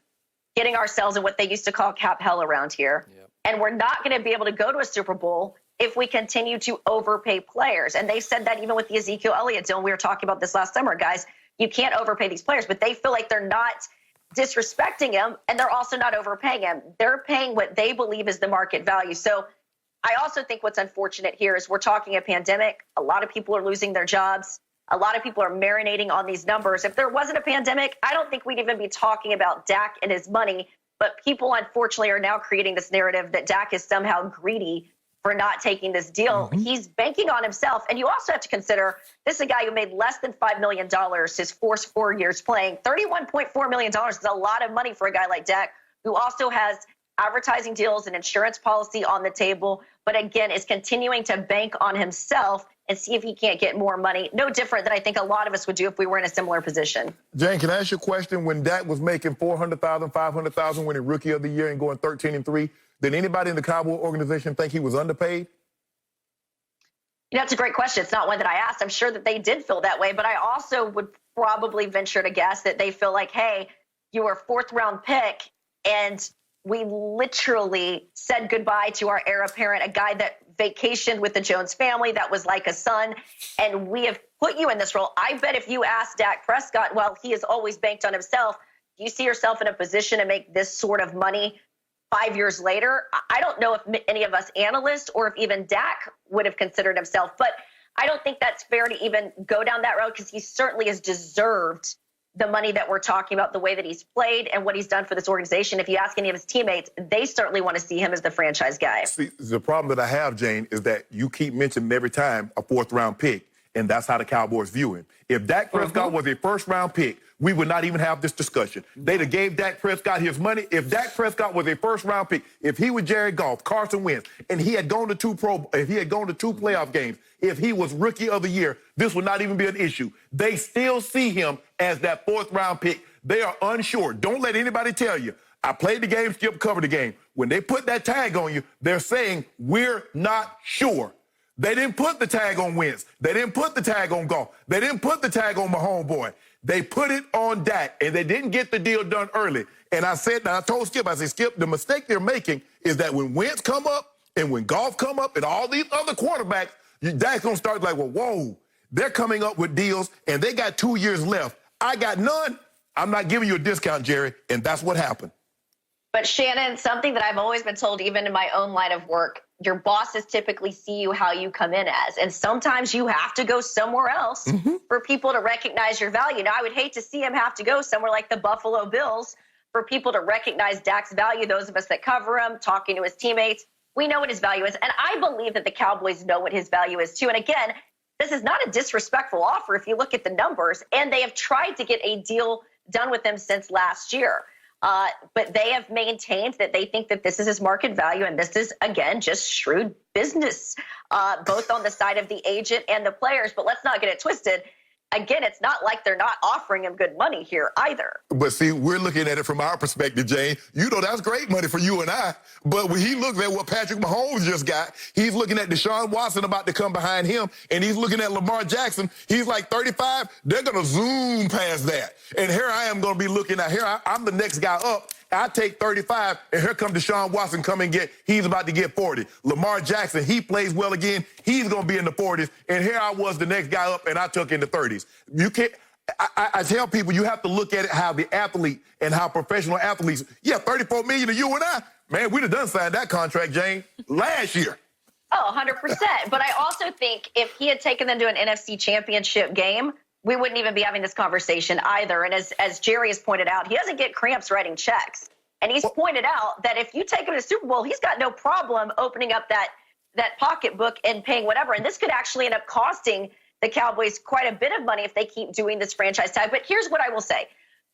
getting ourselves in what they used to call cap hell around here. Yep. And we're not going to be able to go to a Super Bowl if we continue to overpay players. And they said that even with the Ezekiel Elliott deal. We were talking about this last summer, guys. You can't overpay these players, but they feel like they're not disrespecting him, and they're also not overpaying him. They're paying what they believe is the market value. So I also think what's unfortunate here is we're talking a pandemic. A lot of people are losing their jobs. A lot of people are marinating on these numbers. If there wasn't a pandemic, I don't think we'd even be talking about Dak and his money. But people, unfortunately, are now creating this narrative that Dak is somehow greedy for not taking this deal. He's banking on himself. And you also have to consider this is a guy who made less than $5 million his first 4 years playing. $31.4 million is a lot of money for a guy like Dak, who also has advertising deals and insurance policy on the table, but again, is continuing to bank on himself and see if he can't get more money. No different than I think a lot of us would do if we were in a similar position. Jane, can I ask you a question? When Dak was making $400,000, $500,000 winning Rookie of the Year and going 13-3, did anybody in the Cowboy organization think he was underpaid? That's a great question. It's not one that I asked. I'm sure that they did feel that way, but I also would probably venture to guess that they feel like, hey, you were a fourth-round pick, and we literally said goodbye to our heir apparent, a guy that vacationed with the Jones family, that was like a son, and we have put you in this role. I bet if you ask Dak Prescott, well, he has always banked on himself. Do you see yourself in a position to make this sort of money 5 years later? I don't know if any of us analysts or if even Dak would have considered himself, but I don't think that's fair to even go down that road because he certainly has deserved the money that we're talking about, the way that he's played and what he's done for this organization. If you ask any of his teammates, they certainly want to see him as the franchise guy. See, the problem that I have, Jane, is that you keep mentioning every time a fourth-round pick, and that's how the Cowboys view him. If Dak Prescott was a first-round pick, we would not even have this discussion. They'd have gave Dak Prescott his money. If Dak Prescott was a first-round pick, if he was Jared Goff, Carson Wentz, and he had gone to two playoff games, if he was Rookie of the Year, this would not even be an issue. They still see him as that fourth-round pick. They are unsure. Don't let anybody tell you, I played the game, Skip covered the game. When they put that tag on you, they're saying, we're not sure. They didn't put the tag on Wentz. They didn't put the tag on Goff. They didn't put the tag on my homeboy. They put it on Dak, and they didn't get the deal done early. And I told Skip, I said, Skip, the mistake they're making is that when Wentz come up and when Goff come up and all these other quarterbacks, Dak's going to start like, well, whoa, they're coming up with deals, and they got 2 years left. I got none. I'm not giving you a discount, Jerry, and that's what happened. But Shannon, something that I've always been told, even in my own line of work, your bosses typically see you how you come in as. And sometimes you have to go somewhere else for people to recognize your value. Now, I would hate to see him have to go somewhere like the Buffalo Bills for people to recognize Dak's value. Those of us that cover him, talking to his teammates, we know what his value is. And I believe that the Cowboys know what his value is, too. And again, this is not a disrespectful offer if you look at the numbers. And they have tried to get a deal done with him since last year. But they have maintained that they think that this is his market value, and this is, again, just shrewd business, both on the side of the agent and the players. But let's not get it twisted. Again, it's not like they're not offering him good money here either. But see, we're looking at it from our perspective, Jane. You know, that's great money for you and I. But when he looks at what Patrick Mahomes just got, he's looking at Deshaun Watson about to come behind him, and he's looking at Lamar Jackson. He's like 35. They're going to zoom past that. And here I am going to be looking at, I'm the next guy up. I take 35, and here comes Deshaun Watson he's about to get 40. Lamar Jackson, he plays well again. He's going to be in the 40s. And here I was the next guy up, and I took in the 30s. You can't, I tell people you have to look at it how the athlete and how professional athletes, $34 million to you and I, man, we'd have done signed that contract, Jane, last year. Oh, 100%. But I also think if he had taken them to an NFC championship game, we wouldn't even be having this conversation either. And as Jerry has pointed out, he doesn't get cramps writing checks. And he's pointed out that if you take him to the Super Bowl, he's got no problem opening up that pocketbook and paying whatever. And this could actually end up costing the Cowboys quite a bit of money if they keep doing this franchise tag. But here's what I will say.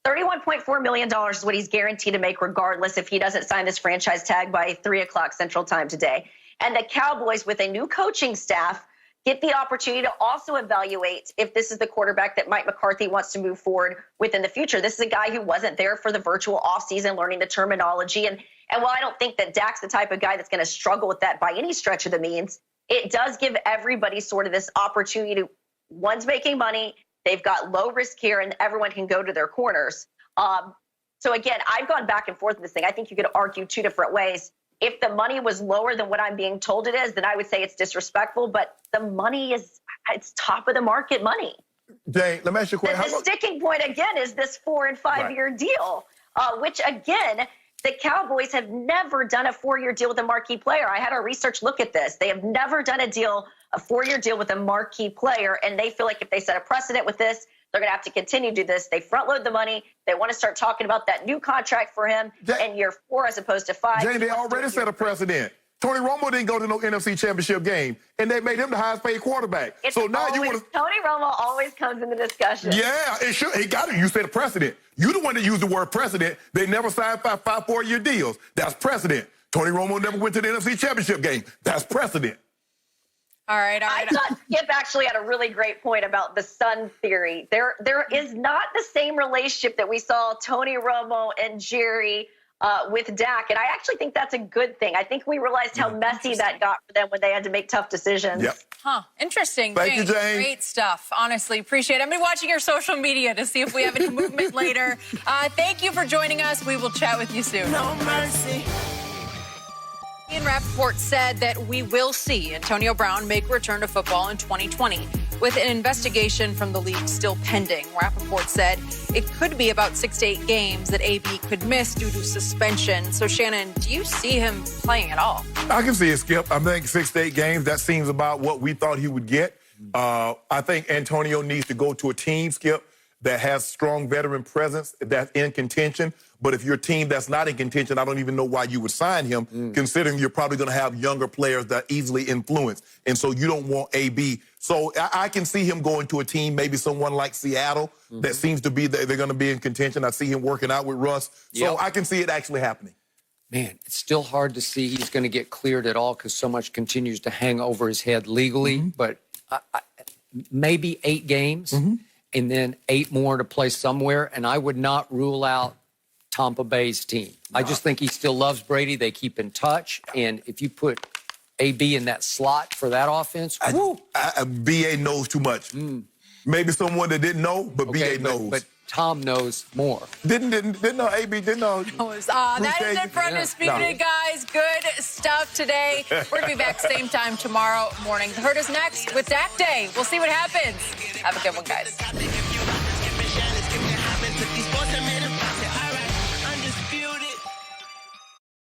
$31.4 million is what he's guaranteed to make regardless if he doesn't sign this franchise tag by 3 o'clock Central Time today. And the Cowboys, with a new coaching staff, get the opportunity to also evaluate if this is the quarterback that Mike McCarthy wants to move forward with in the future. This is a guy who wasn't there for the virtual offseason learning the terminology. And while I don't think that Dak's the type of guy that's going to struggle with that by any stretch of the means, it does give everybody sort of this opportunity to, one's making money, they've got low risk here, and everyone can go to their corners. So again, I've gone back and forth with this thing. I think you could argue two different ways. If the money was lower than what I'm being told it is, then I would say it's disrespectful. But the money it's top of the market money. Jane, let me ask you a question. The sticking point, again, is this 4- and 5-year deal, which, again, the Cowboys have never done a 4-year deal with a marquee player. I had our research look at this. They have never done a 4-year deal with a marquee player, and they feel like if they set a precedent with this, they're going to have to continue to do this. They front load the money. They want to start talking about that new contract for him in year 4 as opposed to 5. Jane, they already set a precedent. Tony Romo didn't go to no NFC Championship game, and they made him the highest paid quarterback. So now you want to... Tony Romo always comes in the discussion. Yeah, it should. He got it. You said a precedent. You the one that used the word precedent. They never signed 5 4-year deals. That's precedent. Tony Romo never went to the NFC Championship game. That's precedent. All right. I thought Skip actually had a really great point about the son theory. There is not the same relationship that we saw Tony Romo and Jerry with Dak, and I actually think that's a good thing. I think we realized how messy that got for them when they had to make tough decisions. Yep. Huh. Interesting. Thank you, Jane. Great stuff. Honestly, appreciate it. I'm going to be watching your social media to see if we have any movement later. Thank you for joining us. We will chat with you soon. No mercy. Ian Rappaport said that we will see Antonio Brown make a return to football in 2020 with an investigation from the league still pending. Rappaport said it could be about 6 to 8 games that AB could miss due to suspension. So, Shannon, do you see him playing at all? I can see it, Skip. I think 6 to 8 games, that seems about what we thought he would get. I think Antonio needs to go to a team, Skip, that has strong veteran presence, that's in contention. But if you're a team that's not in contention, I don't even know why you would sign him, considering you're probably going to have younger players that are easily influenced. And so you don't want AB. So I can see him going to a team, maybe someone like Seattle, that seems to be they're going to be in contention. I see him working out with Russ. So I can see it actually happening. Man, it's still hard to see he's going to get cleared at all because so much continues to hang over his head legally. But maybe 8 games and then 8 more to play somewhere. And I would not rule out Tampa Bay's team. No. I just think he still loves Brady. They keep in touch. And if you put AB in that slot for that offense, BA knows too much. Maybe someone that didn't know, but Okay, BA knows. but Tom knows more. Didn't know, AB didn't know. That is it for Undisputed, guys. Good stuff today. We're going to be back same time tomorrow morning. Heard us next with Dak Day. We'll see what happens. Have a good one, guys.